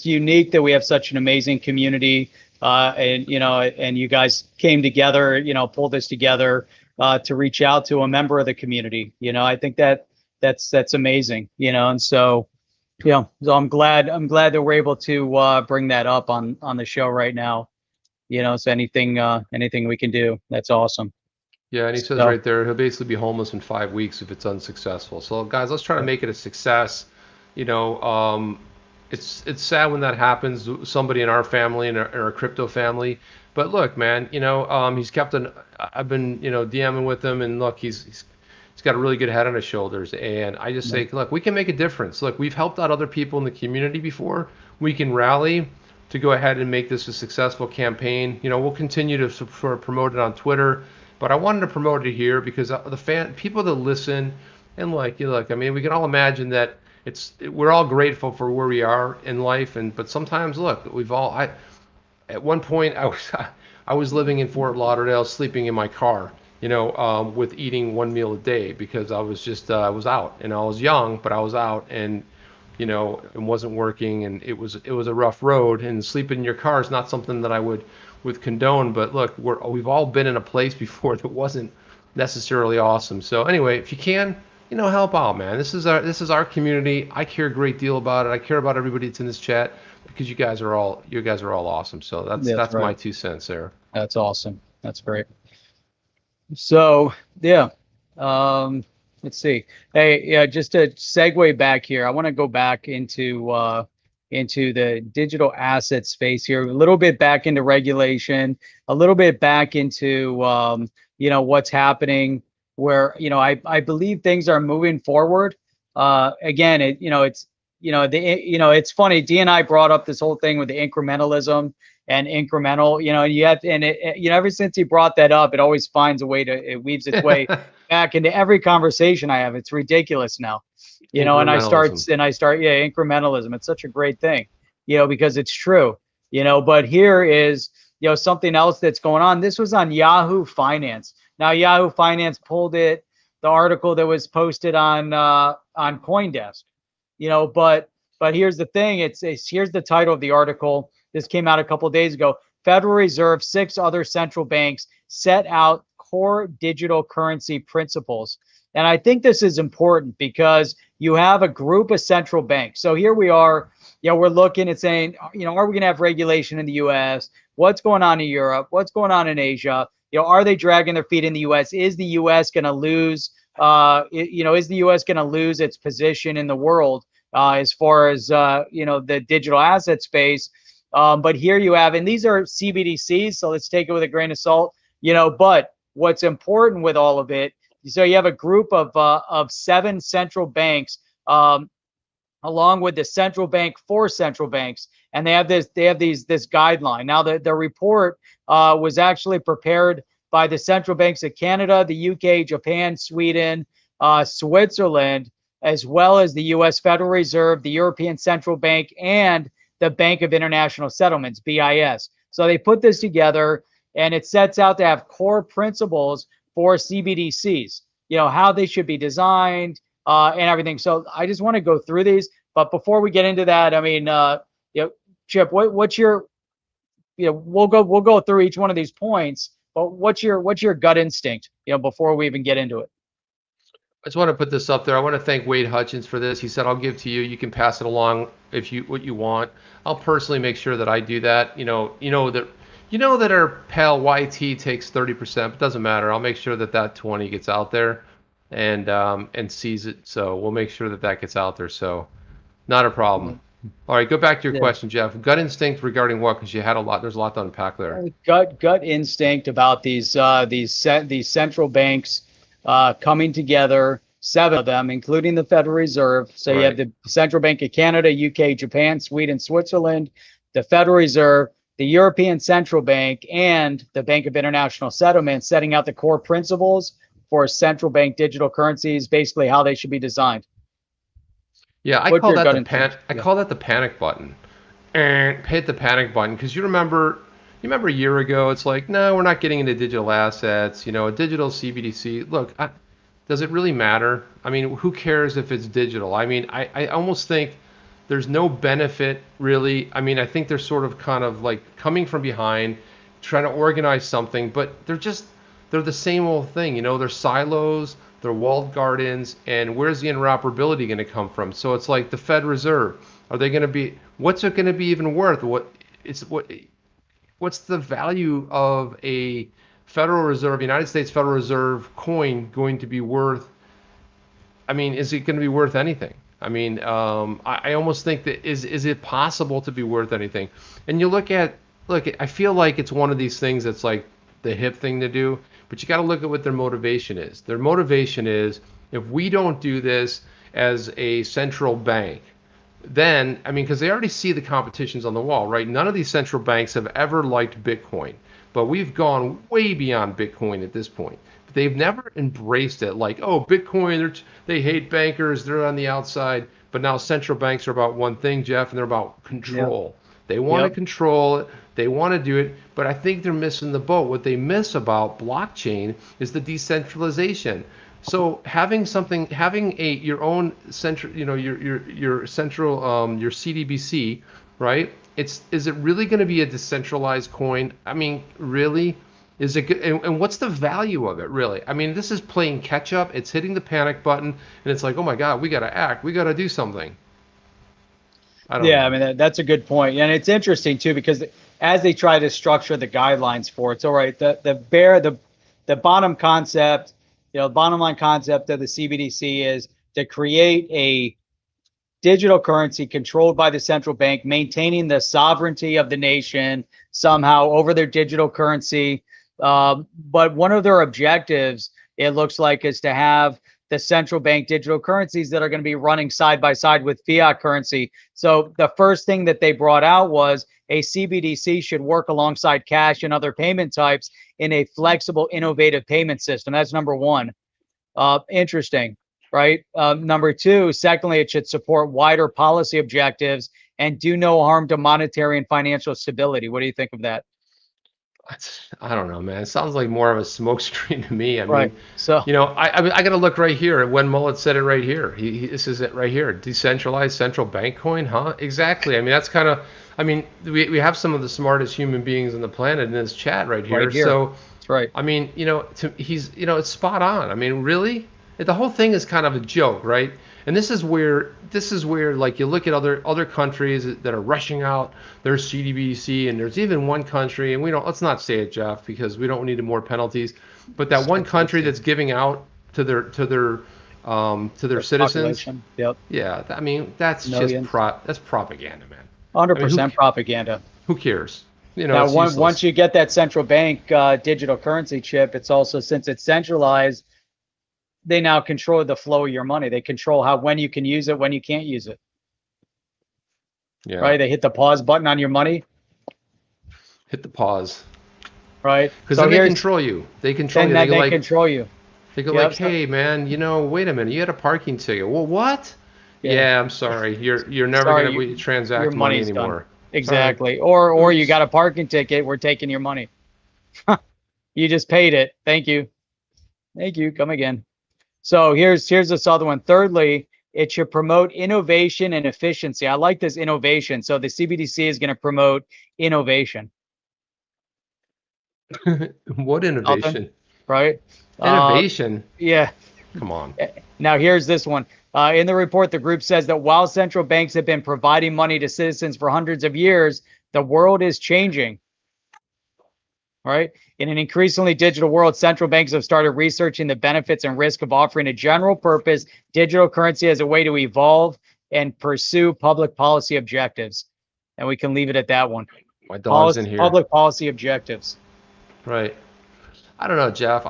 unique that we have such an amazing community, and you guys came together, pulled this together to reach out to a member of the community. I think that's amazing. And so so I'm glad that we're able to bring that up on the show right now. So anything we can do, that's awesome. Yeah, and he says right there, he'll basically be homeless in 5 weeks if it's unsuccessful. So guys, let's try to make it a success. It's sad when that happens, somebody in our family, in our crypto family. But look, man, he's kept I've been, DMing with him, and look, he's got a really good head on his shoulders. And I just say, look, we can make a difference. Look, we've helped out other people in the community before. We can rally to go ahead and make this a successful campaign. We'll continue to promote it on Twitter. But I wanted to promote it here because people that listen, and we can all imagine that we're all grateful for where we are in life, but sometimes, look, at one point I was living in Fort Lauderdale, sleeping in my car, with eating one meal a day, because I was out, and I was young, but I was out, and it wasn't working, and it was a rough road, and sleeping in your car is not something that I would condone. But look, we've all been in a place before that wasn't necessarily awesome. So anyway, if you can, help out, man. This is our community. I care a great deal about it. I care about everybody that's in this chat, because you guys are all awesome. So that's right. My 2 cents there. That's awesome. That's great. So yeah, let's see. Hey, yeah, just to segue back here, I want to go back into into the digital asset space here, a little bit back into regulation, a little bit back into what's happening, where I believe things are moving forward. Again, it's funny. D and I brought up this whole thing with the incrementalism and incremental, ever since he brought that up, it always finds a way it weaves its way back into every conversation I have. It's ridiculous now, and I start, incrementalism. It's such a great thing, because it's true, but here is, something else that's going on. This was on Yahoo Finance. Now, Yahoo Finance pulled the article that was posted on CoinDesk, but here's the thing. Here's the title of the article. This came out a couple of days ago. Federal Reserve, 6 other central banks set out core digital currency principles. And I think this is important because you have a group of central banks. So here we are, we're looking at saying, are we going to have regulation in the US? What's going on in Europe? What's going on in Asia? Are they dragging their feet in the US? Is the US going to lose, is the US going to lose its position in the world as far as, the digital asset space? But here you have, and these are CBDCs, so let's take it with a grain of salt, but what's important with all of it, so you have a group of 7 central banks, along with the central bank, 4 central banks, and they have this guideline. Now the report was actually prepared by the central banks of Canada, the UK, Japan, Sweden, Switzerland, as well as the US Federal Reserve, the European Central Bank, and the Bank of International Settlements, BIS. So they put this together, and it sets out to have core principles for CBDCs, how they should be designed, and everything. So I just want to go through these. But before we get into that, I mean, Chip, what's your, we'll go through each one of these points, but what's your gut instinct, before we even get into it? I just want to put this up there. I want to thank Wade Hutchins for this. He said, I'll give to you. You can pass it along what you want. I'll personally make sure that I do that. You know that our pal YT takes 30%, but it doesn't matter. I'll make sure that 20 gets out there and sees it. So we'll make sure that gets out there. So not a problem. All right, go back to your question, Jeff. Gut instinct regarding what? Because you had a lot. There's a lot to unpack there. Gut instinct about these central banks coming together, 7 of them, including the Federal Reserve. So you have the Central Bank of Canada, UK, Japan, Sweden, Switzerland, the Federal Reserve, the European Central Bank, and the Bank of International Settlements, setting out the core principles for central bank digital currencies, basically how they should be designed. Yeah, I call that the panic button. And hit the panic button because you remember a year ago, it's like, no, we're not getting into digital assets, a digital CBDC. Look, does it really matter? I mean, who cares if it's digital? I mean, I almost think there's no benefit really. I mean, I think they're sort of kind of like coming from behind, trying to organize something, but they're the same old thing. They're silos, they're walled gardens, and where's the interoperability going to come from? So it's like the Fed Reserve. Are they going to be, what's it going to be even worth? What's the value of a Federal Reserve, United States Federal Reserve coin going to be worth? I mean, is it going to be worth anything? I mean, I almost think that is it possible to be worth anything? And you look, I feel like it's one of these things that's like the hip thing to do, but you got to look at what their motivation is. Their motivation is, if we don't do this as a central bank, then, I mean, because they already see the competitions on the wall, right? None of these central banks have ever liked Bitcoin, but we've gone way beyond Bitcoin at this point. But they've never embraced it like, oh, Bitcoin, they hate bankers, they're on the outside. But now central banks are about one thing, Jeff, and they're about control. Yep. They want to control it. They want to do it, but I think they're missing the boat. What they miss about blockchain is the decentralization. So having your own central, your central, your CDBC, right? Is it really going to be a decentralized coin? I mean, really? Is it good? And what's the value of it, really? I mean, this is playing catch up. It's hitting the panic button, and it's like, oh my God, we got to act. We got to do something. I know. I mean, that's a good point. And it's interesting too, because as they try to structure the guidelines for it, so right, the bottom concept, bottom line concept of the CBDC is to create digital currency controlled by the central bank, maintaining the sovereignty of the nation somehow over their digital currency. But one of their objectives, it looks like, is to have the central bank digital currencies that are going to be running side by side with fiat currency. So the first thing that they brought out was a CBDC should work alongside cash and other payment types in a flexible, innovative payment system. That's number one. Interesting, right? Number two, secondly, it should support wider policy objectives and do no harm to monetary and financial stability. What do you think of that? I don't know, man. It sounds like more of a smokescreen to me. I Right. mean, So, I got to look right here at when Mullet said it right here. This is it right here. Decentralized central bank coin, huh? Exactly. I mean, that's kind of. I mean, we have some of the smartest human beings on the planet in this chat right here. right here. So, That's right. I mean, he's, it's spot on. I mean, really, the whole thing is kind of a joke, right? And this is where like you look at other countries that are rushing out their CBDC, and there's even one country, and let's not say it, Jeff, because we don't need more penalties, but that one country that's giving out to their citizens. Yep. Yeah, I mean, that's Millions. that's propaganda, man. 100% propaganda. Who cares? Now, It's useless. once you get that central bank digital currency chip, it's also, since it's centralized, they now control the flow of your money. They control when you can use it, when you can't use it. Yeah. Right? They hit the pause button on your money. Hit the pause. Right? Because then they control you. They control you. They control you. They go like, hey, man, wait a minute. You had a parking ticket. Well, what? Yeah, I'm sorry. You're never going to transact your money money's anymore. Done. Exactly. Or you got a parking ticket. We're taking your money. You just paid it. Thank you. Thank you. Come again. So here's this other one. Thirdly, it should promote innovation and efficiency. I like this innovation. So the CBDC is going to promote innovation. What innovation? Right? Innovation? Yeah. Come on. Now here's this one. In the report, the group says that while central banks have been providing money to citizens for hundreds of years, the world is changing. All right. In an increasingly digital world, central banks have started researching the benefits and risk of offering a general purpose digital currency as a way to evolve and pursue public policy objectives. And we can leave it at that one. My dog's in here. Public policy objectives. Right. I don't know, Jeff.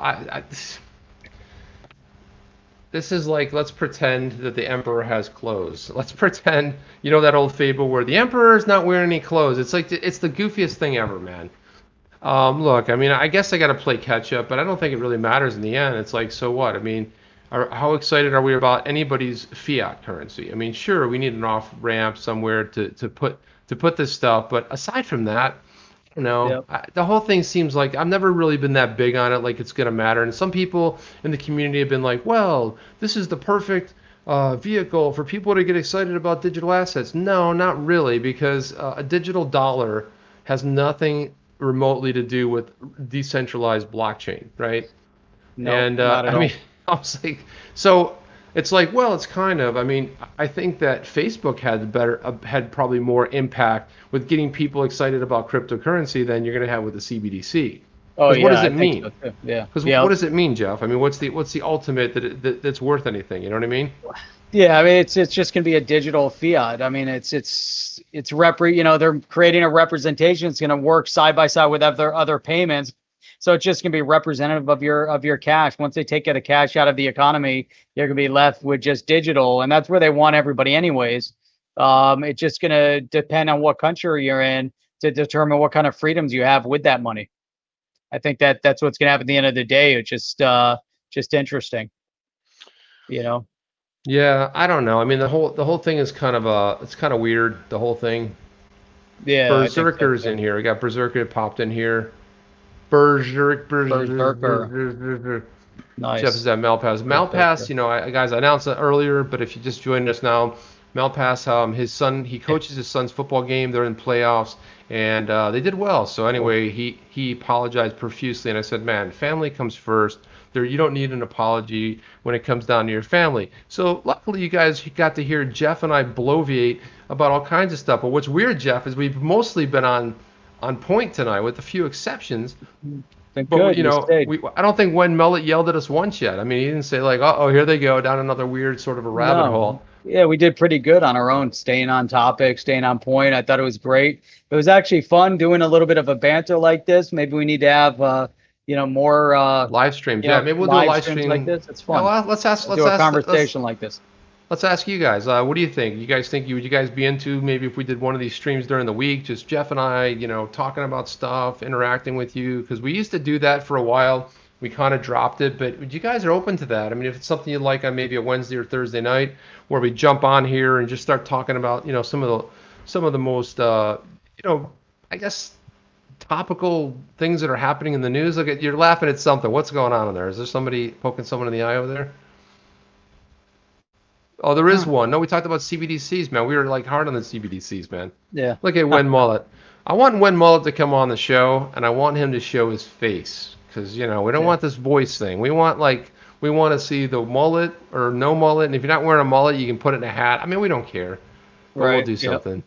This is like, let's pretend that the emperor has clothes. Let's pretend, that old fable where the emperor's not wearing any clothes. It's like, it's the goofiest thing ever, man. Look, I mean, I guess I got to play catch up, but I don't think it really matters in the end. It's like, so what? I mean, how excited are we about anybody's fiat currency? I mean, sure, we need an off ramp somewhere to put this stuff, but aside from that, the whole thing seems like I've never really been that big on it, like it's going to matter. And some people in the community have been like, well, this is the perfect vehicle for people to get excited about digital assets. No, not really, because a digital dollar has nothing remotely to do with decentralized blockchain, right? No, and not at all. mean, I was like, so it's like, well, it's kind of. I mean, I think that Facebook had probably more impact with getting people excited about cryptocurrency than you're going to have with the CBDC. Oh, yeah. What does it mean? So yeah. Because what does it mean, Jeff? I mean, what's the ultimate that's worth anything? You know what I mean? Yeah, I mean, it's just going to be a digital fiat. I mean, they're creating a representation. It's going to work side by side with other payments. So it's just going to be representative of your cash. Once they take the cash out of the economy, you're going to be left with just digital, and that's where they want everybody anyways. It's just going to depend on what country you're in to determine what kind of freedoms you have with that money. I think that's what's going to happen at the end of the day. It's just interesting, Yeah, I don't know. I mean, the whole thing is kind of weird. The whole thing. Yeah. Berserker's in here. We got Berserker popped in here. Berserker. Nice. Jeff is at MALPASS. MALPASS, guys, I announced it earlier, but if you just joined us now, MALPASS, his son, he coaches his son's football game. They're in playoffs, and they did well. So anyway, he apologized profusely, and I said, man, family comes first. You don't need an apology when it comes down to your family. So luckily, you guys got to hear Jeff and I bloviate about all kinds of stuff. But what's weird, Jeff, is we've mostly been on point tonight, with a few exceptions. But I don't think Wen Mullet yelled at us once yet. I mean, he didn't say like, "Oh, here they go down another weird sort of a rabbit hole." Yeah, we did pretty good on our own, staying on topic, staying on point. I thought it was great. It was actually fun doing a little bit of a banter like this. Maybe we need to have, more, Live streams, yeah. Maybe we'll do a live live streams like stream. this. It's Yeah, fun. well, let's ask. Do Let's a ask. Let's conversation like this. let's ask you guys. What do you think? You guys think would you guys be into maybe if we did one of these streams during the week, just Jeff and I, talking about stuff, interacting with you? Because we used to do that for a while. We kind of dropped it, but you guys are open to that. I mean, if it's something you like on maybe a Wednesday or Thursday night, where we jump on here and just start talking about, some of the most, I guess topical things that are happening in the news. Look, you're laughing at something. What's going on in there? Is there somebody poking someone in the eye over there? Oh, there is Huh. one. No, we talked about CBDCs, man. We were like hard on the CBDCs, man. Yeah. Look at Wen Mullet. I want Wen Mullet to come on the show, and I want him to show his face because we don't Yeah. want this voice thing. We want to see the mullet or no mullet, and if you're not wearing a mullet, you can put it in a hat. I mean, we don't care, but we'll Right. do Yep. something.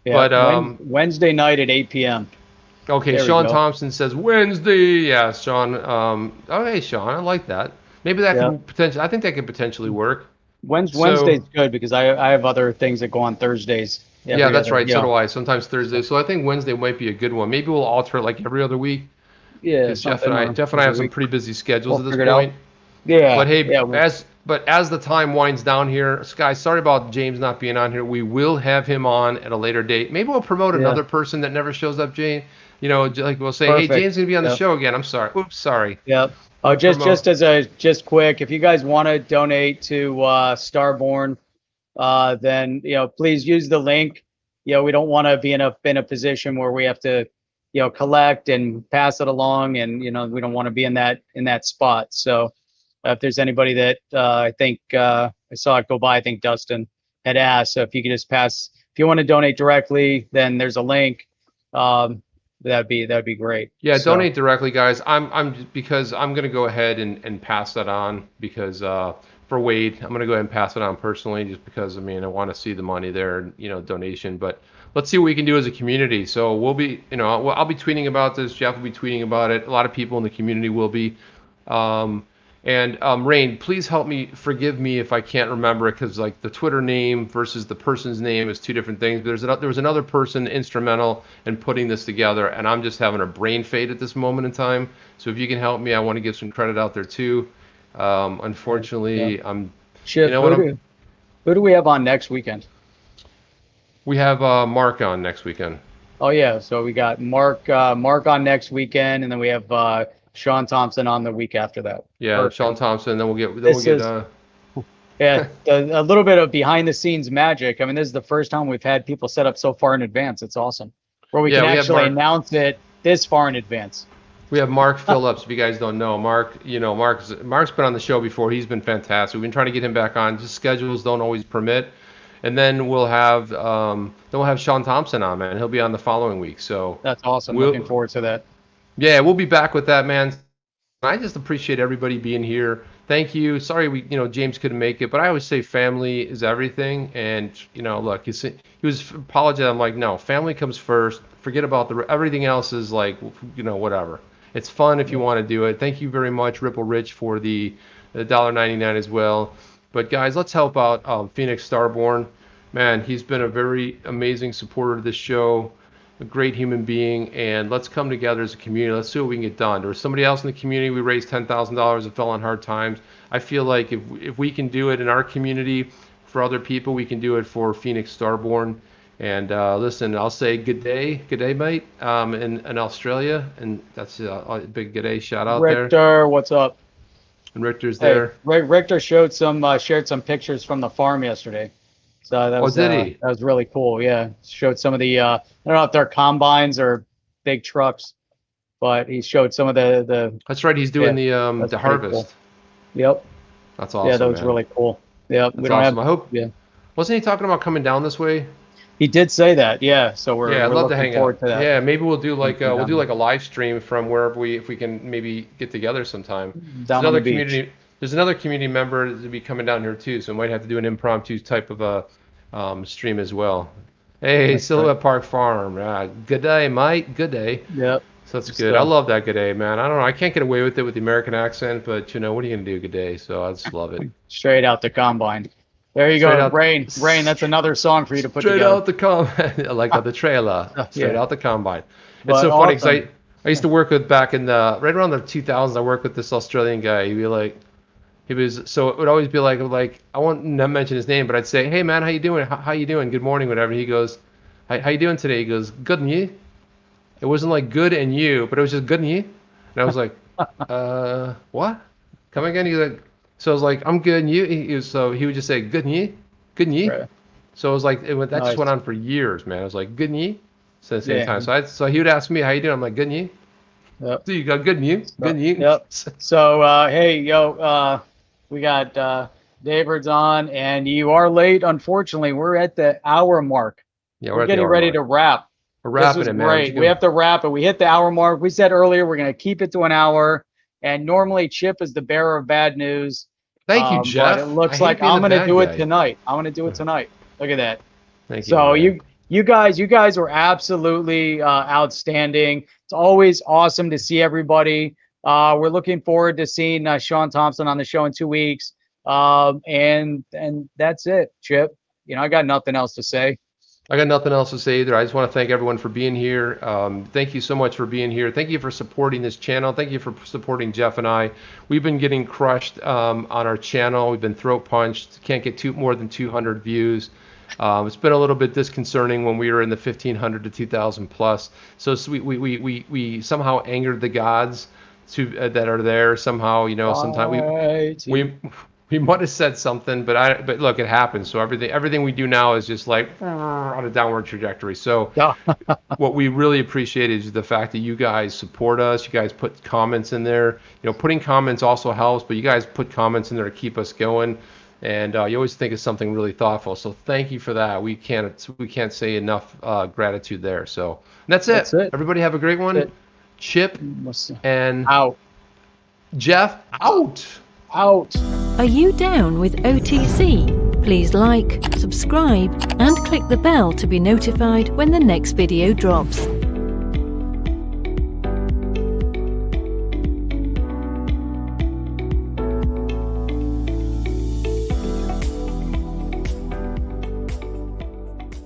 Yeah. But Wednesday night at 8 p.m. okay, There we Sean go. Thompson says Wednesday. Yeah, Sean. Oh, hey, Sean, I like that. Maybe that Yeah. could potentially. I think that could potentially work. Wednesday's So. good because I have other things that go on Thursdays. Yeah, that's right. So Yeah. do I. Sometimes Thursday. So I think Wednesday might be a good one. Maybe we'll alter it like every other week Yeah. because Jeff Something and I, or Jeff and I every have some week. pretty busy schedules We'll at this figure it out. point. Yeah. But hey, Yeah. as the time winds down here, guys, sorry about James not being on here. We will have him on at a later date. Maybe we'll promote Yeah. another person that never shows up, James. Like we'll say, hey, Perfect. James is gonna be on the Yep. show again. I'm sorry. Oops, sorry. Yep. Oh, just Promote. just quick, if you guys want to donate to Starborn, then please use the link. We don't want to be in a position where we have to collect and pass it along, and we don't want to be in that spot. So if there's anybody that I think I saw it go by, I think Dustin had asked. So if you could just pass, if you want to donate directly, then there's a link. That'd be great. Yeah, So, donate directly, guys. Because I'm gonna go ahead and pass that on because for Wade, I'm gonna go ahead and pass it on personally just because I want to see the money there, donation. But let's see what we can do as a community. So we'll be, I'll be tweeting about this. Jeff will be tweeting about it. A lot of people in the community will be. Rain, please help me, forgive me if I can't remember it because like the Twitter name versus the person's name is two different things. There was another person instrumental in putting this together, and I'm just having a brain fade at this moment in time. So if you can help me, I want to give some credit out there too. Unfortunately, I'm. Chip, who do we have on next weekend? We have Mark on next weekend. Oh yeah, so we got Mark on next weekend, and then we have Sean Thompson on the week after that. Yeah, Perfect. Sean Thompson. Then we'll get. Yeah, a little bit of behind the scenes magic. I mean, this is the first time we've had people set up so far in advance. It's awesome. Where we Yeah, can we have actually Mark. announce it this far in advance. We have Mark Phillips. If you guys don't know, Mark's been on the show before. He's been fantastic. We've been trying to get him back on. Just schedules don't always permit. And then we'll have Sean Thompson on, man. He'll be on the following week. So That's awesome. Looking forward to that. yeah, we'll be back with that, man. I just appreciate everybody being here. Thank you. Sorry, James couldn't make it, but I always say family is everything. And look, he was apologizing. I'm like, no, family comes first. Forget about everything else is like, whatever. It's fun if you want to do it. Thank you very much, Ripple Rich, for the $1.99 as well. But guys, let's help out Phoenix Starborn. Man, he's been a very amazing supporter of this show. A great human being, and let's come together as a community. Let's see what we can get done. There was somebody else in the community. We raised $10,000 and fell on hard times. I feel like if we can do it in our community for other people, we can do it for Phoenix Starborn. And listen, I'll say good day, mate, in Australia, and that's a big good day shout out there. Richter, what's up? And Richter's there. Hey, Richter shared some pictures from the farm yesterday. So that was did he? That was really cool. Yeah, showed some of the I don't know if they're combines or big trucks, but he showed some of the. That's right. He's doing the pretty harvest. cool. Yep. That's awesome. Yeah, that was man. really cool. Yep. That's awesome. I hope. Yeah. Wasn't he talking about coming down this way? He did say that. Yeah. So we're I'd love to looking hang forward out. to that. Yeah, maybe we'll do like a live stream from wherever if we can maybe get together sometime. Down on the beach. There's another community member to be coming down here too, so we might have to do an impromptu type of a stream as well. Hey, That's Silhouette Park Farm. Good day, mate. Good day. Yep. So that's Good good. stuff. I love that good day, man. I don't know. I can't get away with it with the American accent, but what are you gonna do? Good day. So I just love it. Straight out the combine. There you Straight go. out- Rain. That's another song for you to put Straight together. out the combine, like the trailer. Straight Yeah. out the combine. But It's so funny because awesome. I used to work with back in the right around the 2000s. I worked with this Australian guy. He'd be like, he was so it would always be like I won't not mention his name, but I'd say, hey man, how you doing? How you doing? Good morning, whatever. He goes, how you doing today? He goes, good and you? It wasn't like good and you, but it was just good and you. And I was like, what? Come again? He's like, so I was like, I'm good and you. So he would just say, good and you, good and you. Right. So it was like that Nice. just went on for years, man. I was like, good and you. So at the same Yeah. time, so he would ask me, how you doing? I'm like, good and you. Yep. So you got good and you, good and you. Yep. So, hey, we got David's on, and you are late. Unfortunately, we're at the hour mark. Yeah, We're at the getting hour ready mark. to wrap. We're wrapping This it, was man. great. We have to wrap it. We hit the hour mark. We said earlier we're going to keep it to an hour, and normally Chip is the bearer of bad news. Thank you, Jeff. But it looks I hate like being I'm the going to bad do it guy. tonight. I'm going to do it tonight. Look at that. Thank you. So man. you guys were absolutely outstanding. It's always awesome to see everybody. We're looking forward to seeing Sean Thompson on the show in 2 weeks. And that's it, Chip. I got nothing else to say. I got nothing else to say either. I just want to thank everyone for being here. Thank you so much for being here. Thank you for supporting this channel. Thank you for supporting Jeff and I. We've been getting crushed on our channel. We've been throat punched. Can't get more than 200 views. It's been a little bit disconcerting when we were in the 1,500 to 2,000 plus. So we somehow angered the gods that are there somehow. Sometimes we might have said something, but look, it happens. So everything we do now is just like on a downward trajectory. So what we really appreciate is the fact that you guys support us. You guys put comments in there. Putting comments also helps, but you guys put comments in there to keep us going. And you always think of something really thoughtful. So thank you for that. We can't say enough gratitude there. So that's it. Everybody have a great one. Chip and out. Jeff out. Are you down with OTC? Please like, subscribe, and click the bell to be notified when the next video drops.